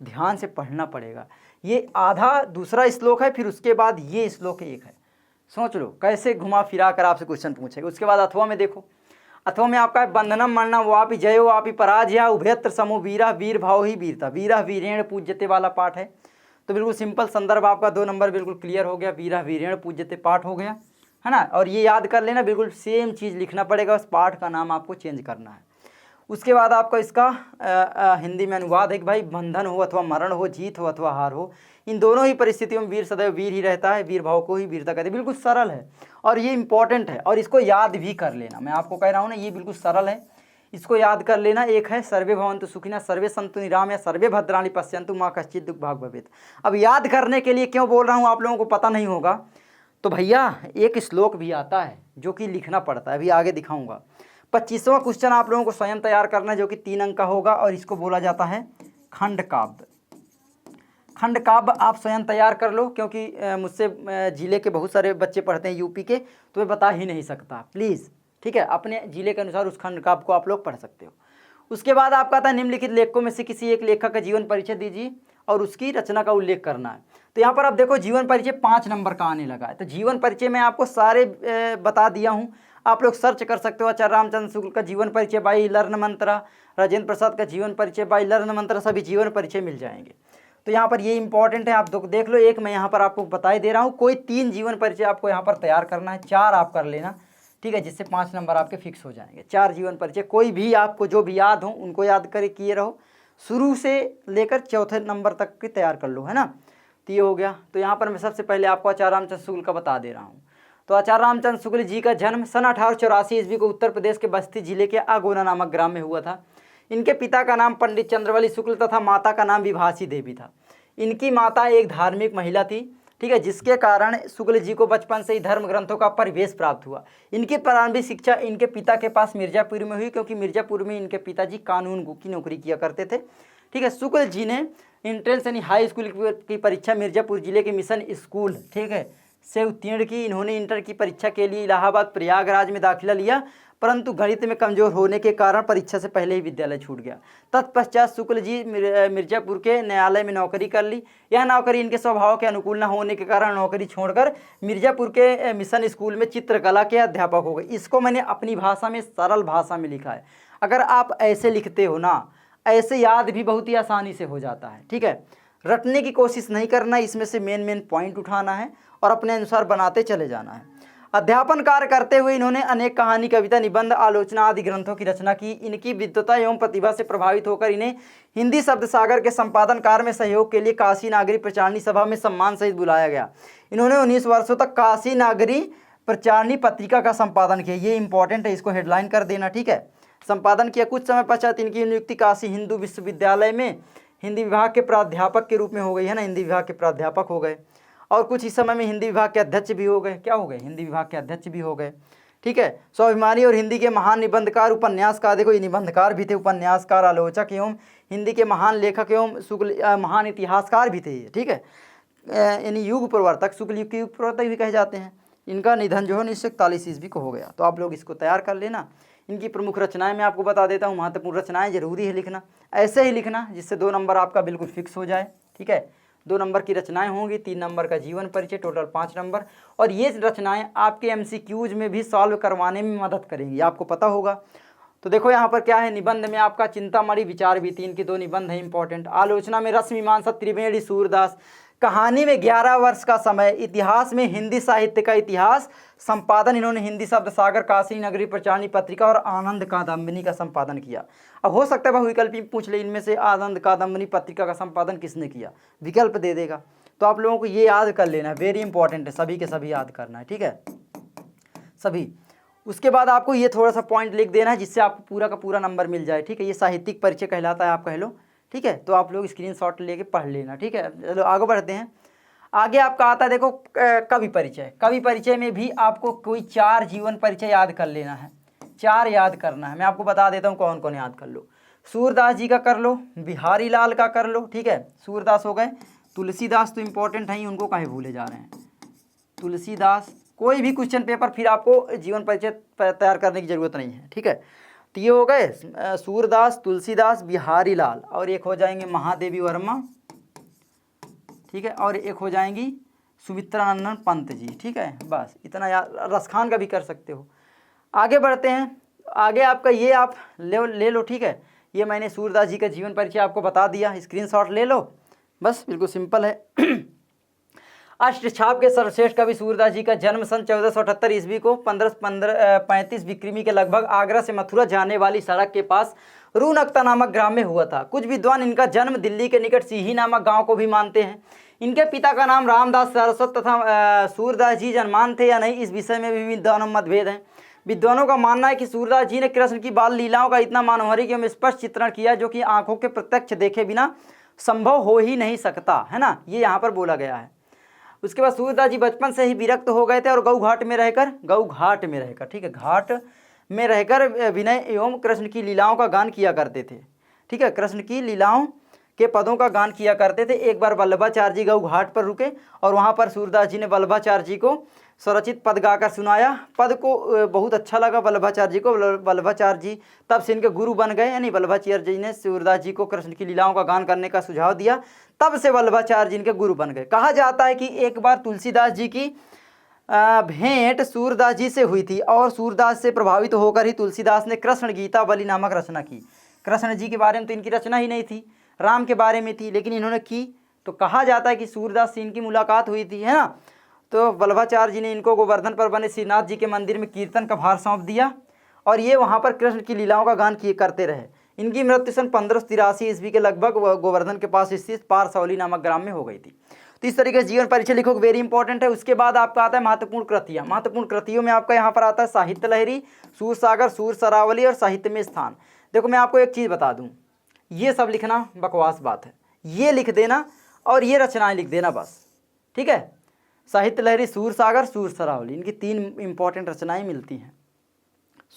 ध्यान से पढ़ना पड़ेगा। ये आधा दूसरा श्लोक है, फिर उसके बाद ये श्लोक एक है। सोच लो कैसे घुमा फिरा कर आपसे क्वेश्चन पूछेगा। उसके बाद अथवा में देखो, अथवा में आपका है बंधनम मरणम वापि जयो वापि पराजया उभयत्र समो वीरा वीर भाव ही वीरता, वीरा वीरेण पूज्यते वाला पाठ है। तो बिल्कुल सिंपल संदर्भ आपका 2 नंबर बिल्कुल क्लियर हो गया, वीरा वीरेण पूज्यते पाठ हो गया, है ना। और ये याद कर लेना, बिल्कुल सेम चीज़ लिखना पड़ेगा, उस पाठ का नाम आपको चेंज करना है। उसके बाद आपका इसका हिंदी में अनुवाद है कि भाई बंधन हो अथवा मरण हो, जीत हो अथवा हार हो, इन दोनों ही परिस्थितियों में वीर सदैव वीर ही रहता है, वीर भाव को ही वीरता कहते हैं। बिल्कुल सरल है और ये इंपॉर्टेंट है और इसको याद भी कर लेना। मैं आपको कह रहा हूँ ना, ये बिल्कुल सरल है, इसको याद कर लेना। एक है सर्वे भवन्तु सुखिनः सर्वे सन्तु निरामया या सर्वे भद्राणि पश्यन्तु माँ कश्चित् दुःख भाग् भवेत्। अब याद करने के लिए क्यों बोल रहा हूँ, आप लोगों को पता नहीं होगा तो भैया एक श्लोक भी आता है जो कि लिखना पड़ता है, अभी आगे दिखाऊंगा। 25वां क्वेश्चन आप लोगों को स्वयं तैयार करना है जो कि 3 अंक का होगा और इसको बोला जाता है खंड काव्य। खंड काव्य आप स्वयं तैयार कर लो, क्योंकि मुझसे जिले के बहुत सारे बच्चे पढ़ते हैं यूपी के, तो मैं बता ही नहीं सकता, प्लीज़, ठीक है। अपने जिले के अनुसार उस खंड काव्य को आप लोग पढ़ सकते हो। उसके बाद आपका आता है निम्नलिखित लेखकों में से किसी एक लेखक का जीवन परिचय दीजिए और उसकी रचना का उल्लेख करना है। तो यहाँ पर आप देखो जीवन परिचय 5 नंबर का आने लगा है। तो जीवन परिचय मैं आपको सारे बता दिया हूँ, आप लोग सर्च कर सकते हो। आचार्य रामचंद्र शुक्ल का जीवन परिचय बाई लर्न मंत्रा, राजेंद्र प्रसाद का जीवन परिचय बाई लर्न मंत्रा, सभी जीवन परिचय मिल जाएंगे। तो यहाँ पर ये इंपॉर्टेंट है, आप देख लो। एक मैं यहाँ पर आपको बता ही दे रहा हूँ, कोई 3 जीवन परिचय आपको यहाँ पर तैयार करना है, 4 आप कर लेना, ठीक है, जिससे 5 नंबर आपके फिक्स हो जाएंगे। 4 जीवन परिचय कोई भी आपको जो भी याद हो उनको याद करे किए रहो, शुरू से लेकर चौथे नंबर तक की तैयार कर लो, है ना। तो ये हो गया। तो यहाँ पर मैं सबसे पहले आपको आचार्य रामचंद्र शुक्ल का बता दे रहा हूँ। तो आचार्य रामचंद्र शुक्ल जी का जन्म सन 1884 ईस्वी को उत्तर प्रदेश के बस्ती जिले के आगोना नामक ग्राम में हुआ था। इनके पिता का नाम पंडित चंद्रवली शुक्ल तथा माता का नाम विभासी देवी था। इनकी माता एक धार्मिक महिला थी, ठीक है, जिसके कारण शुक्ल जी को बचपन से ही धर्म ग्रंथों का परिवेश प्राप्त हुआ। इनकी प्रारंभिक शिक्षा इनके पिता के पास मिर्जापुर में हुई, क्योंकि मिर्जापुर में इनके पिताजी कानून की नौकरी किया करते थे, ठीक है। शुक्ल जी ने इंट्रेंस यानी हाई स्कूल की परीक्षा मिर्जापुर जिले के मिशन स्कूल, ठीक है, से उत्तीर्ण की। इन्होंने इंटर की परीक्षा के लिए इलाहाबाद प्रयागराज में दाखिला लिया, परंतु गणित में कमजोर होने के कारण परीक्षा से पहले ही विद्यालय छूट गया। तत्पश्चात शुक्ल जी मिर्जापुर के न्यायालय में नौकरी कर ली। यह नौकरी इनके स्वभाव के अनुकूल न होने के कारण नौकरी छोड़कर मिर्जापुर के मिशन स्कूल में चित्रकला के अध्यापक हो गए। इसको मैंने अपनी भाषा में, सरल भाषा में लिखा है। अगर आप ऐसे लिखते हो ना, ऐसे याद भी बहुत ही आसानी से हो जाता है, ठीक है। रटने की कोशिश नहीं करना, इसमें से मेन पॉइंट उठाना है और अपने अनुसार बनाते चले जाना है। अध्यापन कार्य करते हुए इन्होंने अनेक कहानी, कविता, निबंध, आलोचना आदि ग्रंथों की रचना की। इनकी विद्वता एवं प्रतिभा से प्रभावित होकर इन्हें हिंदी शब्द सागर के संपादन कार्य में सहयोग के लिए काशी नागरी प्रचारणी सभा में सम्मान सहित बुलाया गया। इन्होंने 19 वर्षों तक काशी नागरी प्रचारणी पत्रिका का संपादन किया। ये इंपॉर्टेंट है, इसको हेडलाइन कर देना, ठीक है। संपादन किया। कुछ समय पश्चात इनकी नियुक्ति काशी हिंदू विश्वविद्यालय में हिंदी विभाग के प्राध्यापक के रूप में हो गई, है ना, हिंदी विभाग के प्राध्यापक हो गए। और कुछ ही समय में हिंदी विभाग के अध्यक्ष भी हो गए। क्या हो गए? हिंदी विभाग के अध्यक्ष भी हो गए, ठीक है। स्वाभिमानी और हिंदी के महान निबंधकार, उपन्यासकार, देखो ये निबंधकार भी थे, उपन्यासकार, आलोचक एवं हिंदी के महान लेखक एवं महान इतिहासकार भी थे, ठीक है। यानी युग प्रवर्तक, शुक्ल युग के युग प्रवर्तक भी कहे जाते हैं। इनका निधन जो है 1941 ईस्वी को हो गया। तो आप लोग इसको तैयार कर लेना। इनकी प्रमुख रचनाएं मैं आपको बता देता हूँ। महत्वपूर्ण रचनाएं जरूरी है लिखना, ऐसे ही लिखना जिससे 2 नंबर आपका बिल्कुल फिक्स हो जाए, ठीक है। 2 नंबर की रचनाएं होंगी, 3 नंबर का जीवन परिचय, टोटल 5 नंबर। और ये रचनाएं आपके MCQs में भी सॉल्व करवाने में मदद करेंगी, आपको पता होगा। तो देखो यहाँ पर क्या है, निबंध में आपका चिंतामणि विचार भी 3 के 2 निबंध हैं इंपॉर्टेंट। आलोचना में रस मीमांसा त्रिवेणी सूरदास। कहानी में 11 वर्ष का समय। इतिहास में हिंदी साहित्य का इतिहास। संपादन इन्होंने हिंदी शब्द सागर, काशी नगरी प्रचारणी पत्रिका और आनंद कादम्बिनी का संपादन किया। अब हो सकता है बहुविकल्पी पूछ ले, इनमें से आनंद कादम्बिनी पत्रिका का संपादन किसने किया, विकल्प दे देगा। तो आप लोगों को ये याद कर लेना है, वेरी इंपॉर्टेंट है, सभी के सभी याद करना है, ठीक है, सभी। उसके बाद आपको ये थोड़ा सा पॉइंट लिख देना है जिससे आपको पूरा का पूरा नंबर मिल जाए, ठीक है। ये साहित्यिक परिचय कहलाता है, आप कह लो, ठीक है। तो आप लोग स्क्रीनशॉट लेके पढ़ लेना, ठीक है। चलो आगे बढ़ते हैं। आगे आपका आता है देखो कवि परिचय। कवि परिचय में भी आपको कोई 4 जीवन परिचय याद कर लेना है, 4 याद करना है। मैं आपको बता देता हूँ कौन कौन याद कर लो। सूरदास जी का कर लो, बिहारी लाल का कर लो, ठीक है, सूरदास हो गए। तुलसीदास तो इंपॉर्टेंट है ही, उनको काहे भूले जा रहे हैं। तुलसीदास, कोई भी क्वेश्चन पेपर फिर आपको जीवन परिचय तैयार करने की जरूरत नहीं है, ठीक है। तो ये हो गए सूरदास, तुलसीदास, बिहारी लाल, और एक हो जाएंगे महादेवी वर्मा, ठीक है, और एक हो जाएंगी सुमित्रानंदन पंत जी, ठीक है। बस इतना याद। रसखान का भी कर सकते हो। आगे बढ़ते हैं। आगे आपका ये आप ले लो, ठीक है। ये मैंने सूरदास जी का जीवन परिचय आपको बता दिया, स्क्रीनशॉट ले लो, बस बिल्कुल सिंपल है। अष्टछाप के सर्वश्रेष्ठ कवि सूरदास जी का जन्म सन 1478 ईस्वी को 1535 विक्रमी के लगभग आगरा से मथुरा जाने वाली सड़क के पास रूनकता नामक ग्राम में हुआ था। कुछ विद्वान इनका जन्म दिल्ली के निकट सीही नामक गांव को भी मानते हैं। इनके पिता का नाम रामदास सारस्वत तथा सूरदास जी जन्मान थे या नहीं, इस विषय में भी विद्वानों में मतभेद हैं। विद्वानों का मानना है कि सूरदास जी ने कृष्ण की बाल लीलाओं का इतना मनोहरी एवं स्पष्ट चित्रण किया जो कि आंखों के प्रत्यक्ष देखे बिना संभव हो ही नहीं सकता, है ना, ये यहाँ पर बोला गया है। उसके बाद सूरदास जी बचपन से ही विरक्त हो गए थे और गऊ घाट में रहकर, ठीक है, घाट में रहकर विनय एवं कृष्ण की लीलाओं का गान किया करते थे, ठीक है। कृष्ण की लीलाओं के पदों का गान किया करते थे। एक बार वल्लभाचार्य जी गऊ घाट पर रुके और वहाँ पर सूरदास जी ने वल्लभाचार्य जी को स्वरचित पद गाकर सुनाया। पद को बहुत अच्छा लगा वल्लभाचार्य जी को। वल्लभाचार्य जी तब से इनके गुरु बन गए, यानी वल्लभाचार्य जी ने सूरदास जी को कृष्ण की लीलाओं का गान करने का सुझाव दिया, तब से वल्लभाचार्य जी इनके गुरु बन गए। कहा जाता है कि एक बार तुलसीदास जी की भेंट सूरदास जी से हुई थी और सूरदास से प्रभावित होकर ही तुलसीदास ने कृष्ण गीतावली नामक रचना की। कृष्ण जी के बारे में तो इनकी रचना ही नहीं थी, राम के बारे में थी, लेकिन इन्होंने की। तो कहा जाता है कि सूरदास से इनकी मुलाकात हुई थी, है ना। तो वल्लभाचार्य जी ने इनको गोवर्धन पर बने श्रीनाथ जी के मंदिर में कीर्तन का भार सौंप दिया और ये वहाँ पर कृष्ण की लीलाओं का गान किए करते रहे। इनकी मृत्यु सन 1583 ईस्वी के लगभग गोवर्धन के पास स्थित पारसौली नामक ग्राम में हो गई थी। तो इस तरीके से जीवन परिचय लिखो, वेरी इंपॉर्टेंट है। उसके बाद आपका आता है महत्वपूर्ण कृतियाँ। महत्वपूर्ण कृतियों में आपका यहाँ पर आता है साहित्य लहरी, सूरसागर, सूर सरावली और साहित्य में स्थान। देखो मैं आपको एक चीज़ बता दूँ, ये सब लिखना बकवास बात है, ये लिख देना और ये रचनाएं लिख देना बस, ठीक है। साहित्य लहरी, सूरसागर, सूर सरावली, इनकी 3 इंपॉर्टेंट रचनाएं मिलती हैं।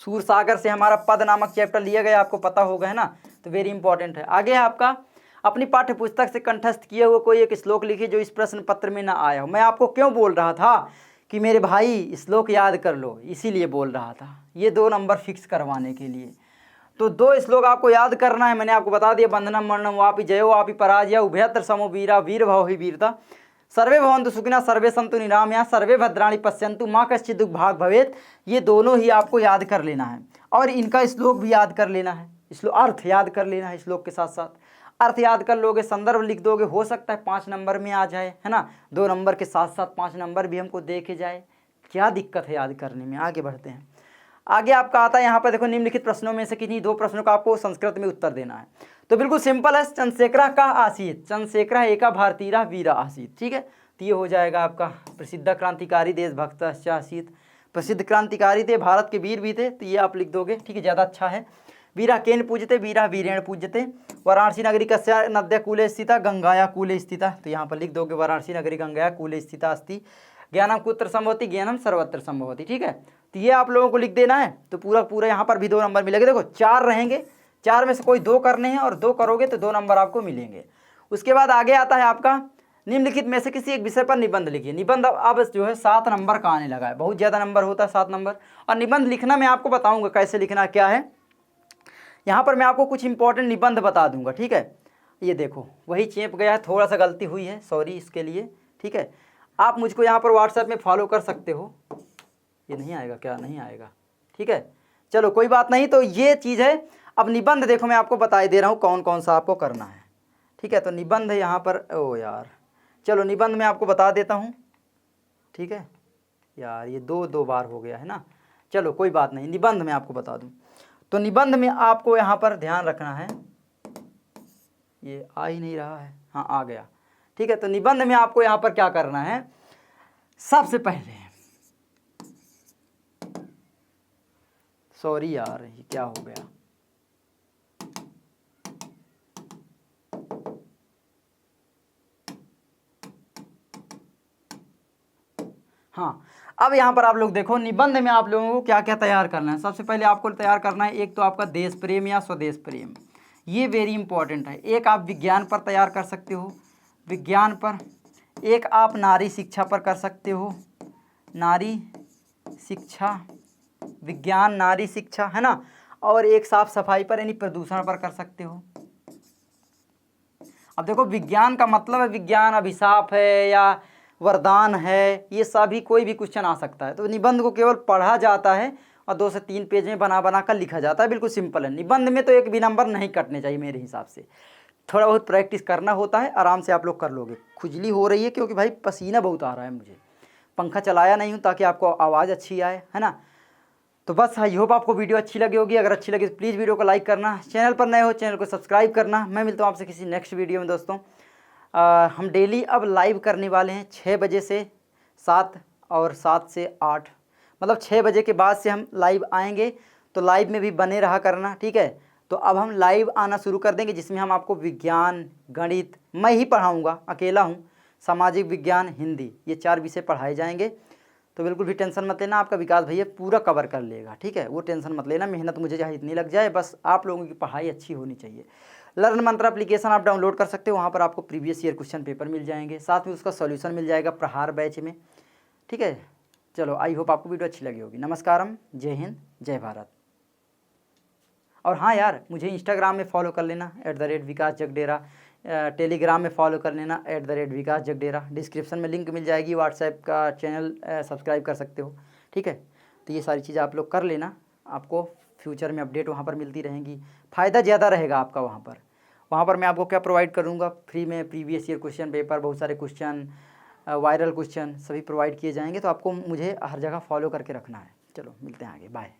सूरसागर से हमारा पद नामक चैप्टर लिया गया, आपको पता होगा, है ना, तो वेरी इंपॉर्टेंट है। आगे है आपका अपनी पाठ्य पुस्तक से कंठस्थ किए हुए कोई एक श्लोक लिखिए जो इस प्रश्न पत्र में ना आया हो। मैं आपको क्यों बोल रहा था कि मेरे भाई श्लोक याद कर लो, इसीलिए बोल रहा था, ये 2 नंबर फिक्स करवाने के लिए। तो 2 श्लोक आपको याद करना है, मैंने आपको बता दिया। बंधनम मरणम वापि जयो वापि पराजय उभयत्र समो वीरा वीर भाव ही वीरता सर्वे भवन्तु सुखिनः सर्वे सन्तु निरामया सर्वे भद्राणि पश्यन्तु माँ कश्चित् दुःख भाग भवेत्। ये दोनों ही आपको याद कर लेना है और इनका श्लोक भी याद कर लेना है, श्लोक अर्थ याद कर लेना है। श्लोक के साथ साथ अर्थ याद कर लोगे, संदर्भ लिख दोगे, हो सकता है 5 नंबर में आ जाए, है ना। 2 नंबर के साथ साथ 5 नंबर भी हमको देखे जाए, क्या दिक्कत है याद करने में। आगे बढ़ते हैं। आगे आपका आता है यहाँ पर देखो, निम्नलिखित प्रश्नों में से किन्हीं 2 प्रश्नों का आपको संस्कृत में उत्तर देना है। तो बिल्कुल सिंपल है, चंद्रशेखर का आसीत, चंद्रशेखर एका भारतीय वीरा आसीत, ठीक है। तो ये हो जाएगा आपका प्रसिद्ध क्रांतिकारी देशभक्त आसीत, प्रसिद्ध क्रांतिकारी थे, भारत के वीर भी थे, तो ये आप लिख दोगे, ठीक है, ज़्यादा अच्छा है। वीरा केन पूजते वीरा वीरेण पूजते वाराणसी नगरी कस्या नद्या कूले स्थिता गंगाया कूले स्थिता। तो यहाँ पर लिख दोगे वाराणसी नगरी गंगाया कूले स्थिता अस्ति ज्ञानम कुत्र संभवति ज्ञानम सर्वत्र संभवति, ठीक है। तो ये आप लोगों को लिख देना है। तो पूरा यहाँ पर भी 2 नंबर मिलेंगे। देखो 4 रहेंगे, 4 में से कोई 2 करने हैं और 2 करोगे तो 2 नंबर आपको मिलेंगे। उसके बाद आगे आता है आपका निम्नलिखित में से किसी एक विषय पर निबंध लिखिए। निबंध अब जो है 7 नंबर का आने लगा है, बहुत ज़्यादा नंबर होता है 7 नंबर। और निबंध लिखना मैं आपको बताऊँगा कैसे लिखना क्या है। यहाँ पर मैं आपको कुछ इंपॉर्टेंट निबंध बता दूंगा, ठीक है। ये देखो वही चेप गया है, थोड़ा सा गलती हुई है, सॉरी इसके लिए, ठीक है। आप मुझको यहाँ पर व्हाट्सएप में फॉलो कर सकते हो। ये नहीं आएगा क्या? नहीं आएगा, ठीक है, चलो कोई बात नहीं। तो ये चीज़ है। अब निबंध देखो मैं आपको बता दे रहा हूँ कौन कौन सा आपको करना है, ठीक है। तो निबंध यहाँ पर, ओ यार चलो निबंध मैं आपको बता देता हूँ, ठीक है। यार ये 2 बार हो गया है ना, चलो कोई बात नहीं, निबंध मैं आपको बता दूँ। तो निबंध में आपको यहाँ पर ध्यान रखना है, ये आ ही नहीं रहा है, हाँ आ गया, ठीक है। तो निबंध में आपको यहाँ पर क्या करना है, सबसे पहले, सॉरी यार ये क्या हो गया, हाँ अब यहाँ पर आप लोग देखो निबंध में आप लोगों को क्या क्या तैयार करना है। सबसे पहले आपको तैयार करना है एक तो आपका देश प्रेम या स्वदेश प्रेम, ये वेरी इंपॉर्टेंट है। एक आप विज्ञान पर तैयार कर सकते हो, विज्ञान पर। एक आप नारी शिक्षा पर कर सकते हो, नारी शिक्षा, विज्ञान नारी शिक्षा, है ना। और एक साफ सफाई पर यानी प्रदूषण पर कर सकते हो। अब देखो विज्ञान का मतलब है विज्ञान अभिशाप है या वरदान है, ये सभी कोई भी क्वेश्चन आ सकता है। तो निबंध को केवल पढ़ा जाता है और 2 से 3 पेज में बना बना कर लिखा जाता है, बिल्कुल सिंपल है। निबंध में तो एक भी नंबर नहीं कटने चाहिए मेरे हिसाब से, थोड़ा बहुत प्रैक्टिस करना होता है, आराम से आप लोग कर लोगे। खुजली हो रही है क्योंकि भाई पसीना बहुत आ रहा है मुझे, पंखा चलाया नहीं हूँ ताकि आपको आवाज़ अच्छी आए, है ना। तो बस आई होप आपको वीडियो अच्छी लगी होगी। अगर अच्छी लगी तो प्लीज़ वीडियो को लाइक करना, चैनल पर नए हो चैनल को सब्सक्राइब करना। मैं मिलता हूँ आपसे किसी नेक्स्ट वीडियो में दोस्तों। हम डेली अब लाइव करने वाले हैं 6 बजे से 7 और 7 से 8, मतलब 6 बजे के बाद से हम लाइव आएंगे। तो लाइव में भी बने रहा करना, ठीक है। तो अब हम लाइव आना शुरू कर देंगे जिसमें हम आपको विज्ञान, गणित मैं ही पढ़ाऊँगा, अकेला हूँ, सामाजिक विज्ञान, हिंदी, ये 4 विषय पढ़ाए जाएंगे। तो बिल्कुल भी टेंशन मत लेना, आपका विकास भैया पूरा कवर कर लेगा, ठीक है। वो टेंशन मत लेना, मेहनत मुझे चाहे इतनी लग जाए, बस आप लोगों की पढ़ाई अच्छी होनी चाहिए। लर्न मंत्र एप्लीकेशन आप डाउनलोड कर सकते हो, वहाँ पर आपको प्रीवियस ईयर क्वेश्चन पेपर मिल जाएंगे, साथ में उसका सॉल्यूशन मिल जाएगा प्रहार बैच में। ठीक है, चलो आई होप आपको वीडियो अच्छी लगी होगी। नमस्कारम, जय हिंद, जय भारत। और हाँ यार, मुझे इंस्टाग्राम में फॉलो कर लेना @विकास जगडेरा, टेलीग्राम में फॉलो कर लेना @विकास जगडेरा। डिस्क्रिप्शन में लिंक मिल जाएगी, व्हाट्सएप का चैनल सब्सक्राइब कर सकते हो। ठीक है, तो ये सारी चीज़ें आप लोग कर लेना, आपको फ्यूचर में अपडेट वहाँ पर मिलती रहेंगी, फ़ायदा ज़्यादा रहेगा आपका। वहाँ पर मैं आपको क्या प्रोवाइड करूँगा, फ्री में प्रीवियस ईयर क्वेश्चन पेपर, बहुत सारे क्वेश्चन, वायरल क्वेश्चन सभी प्रोवाइड किए जाएंगे। तो आपको मुझे हर जगह फॉलो करके रखना है। चलो मिलते हैं आगे, बाय।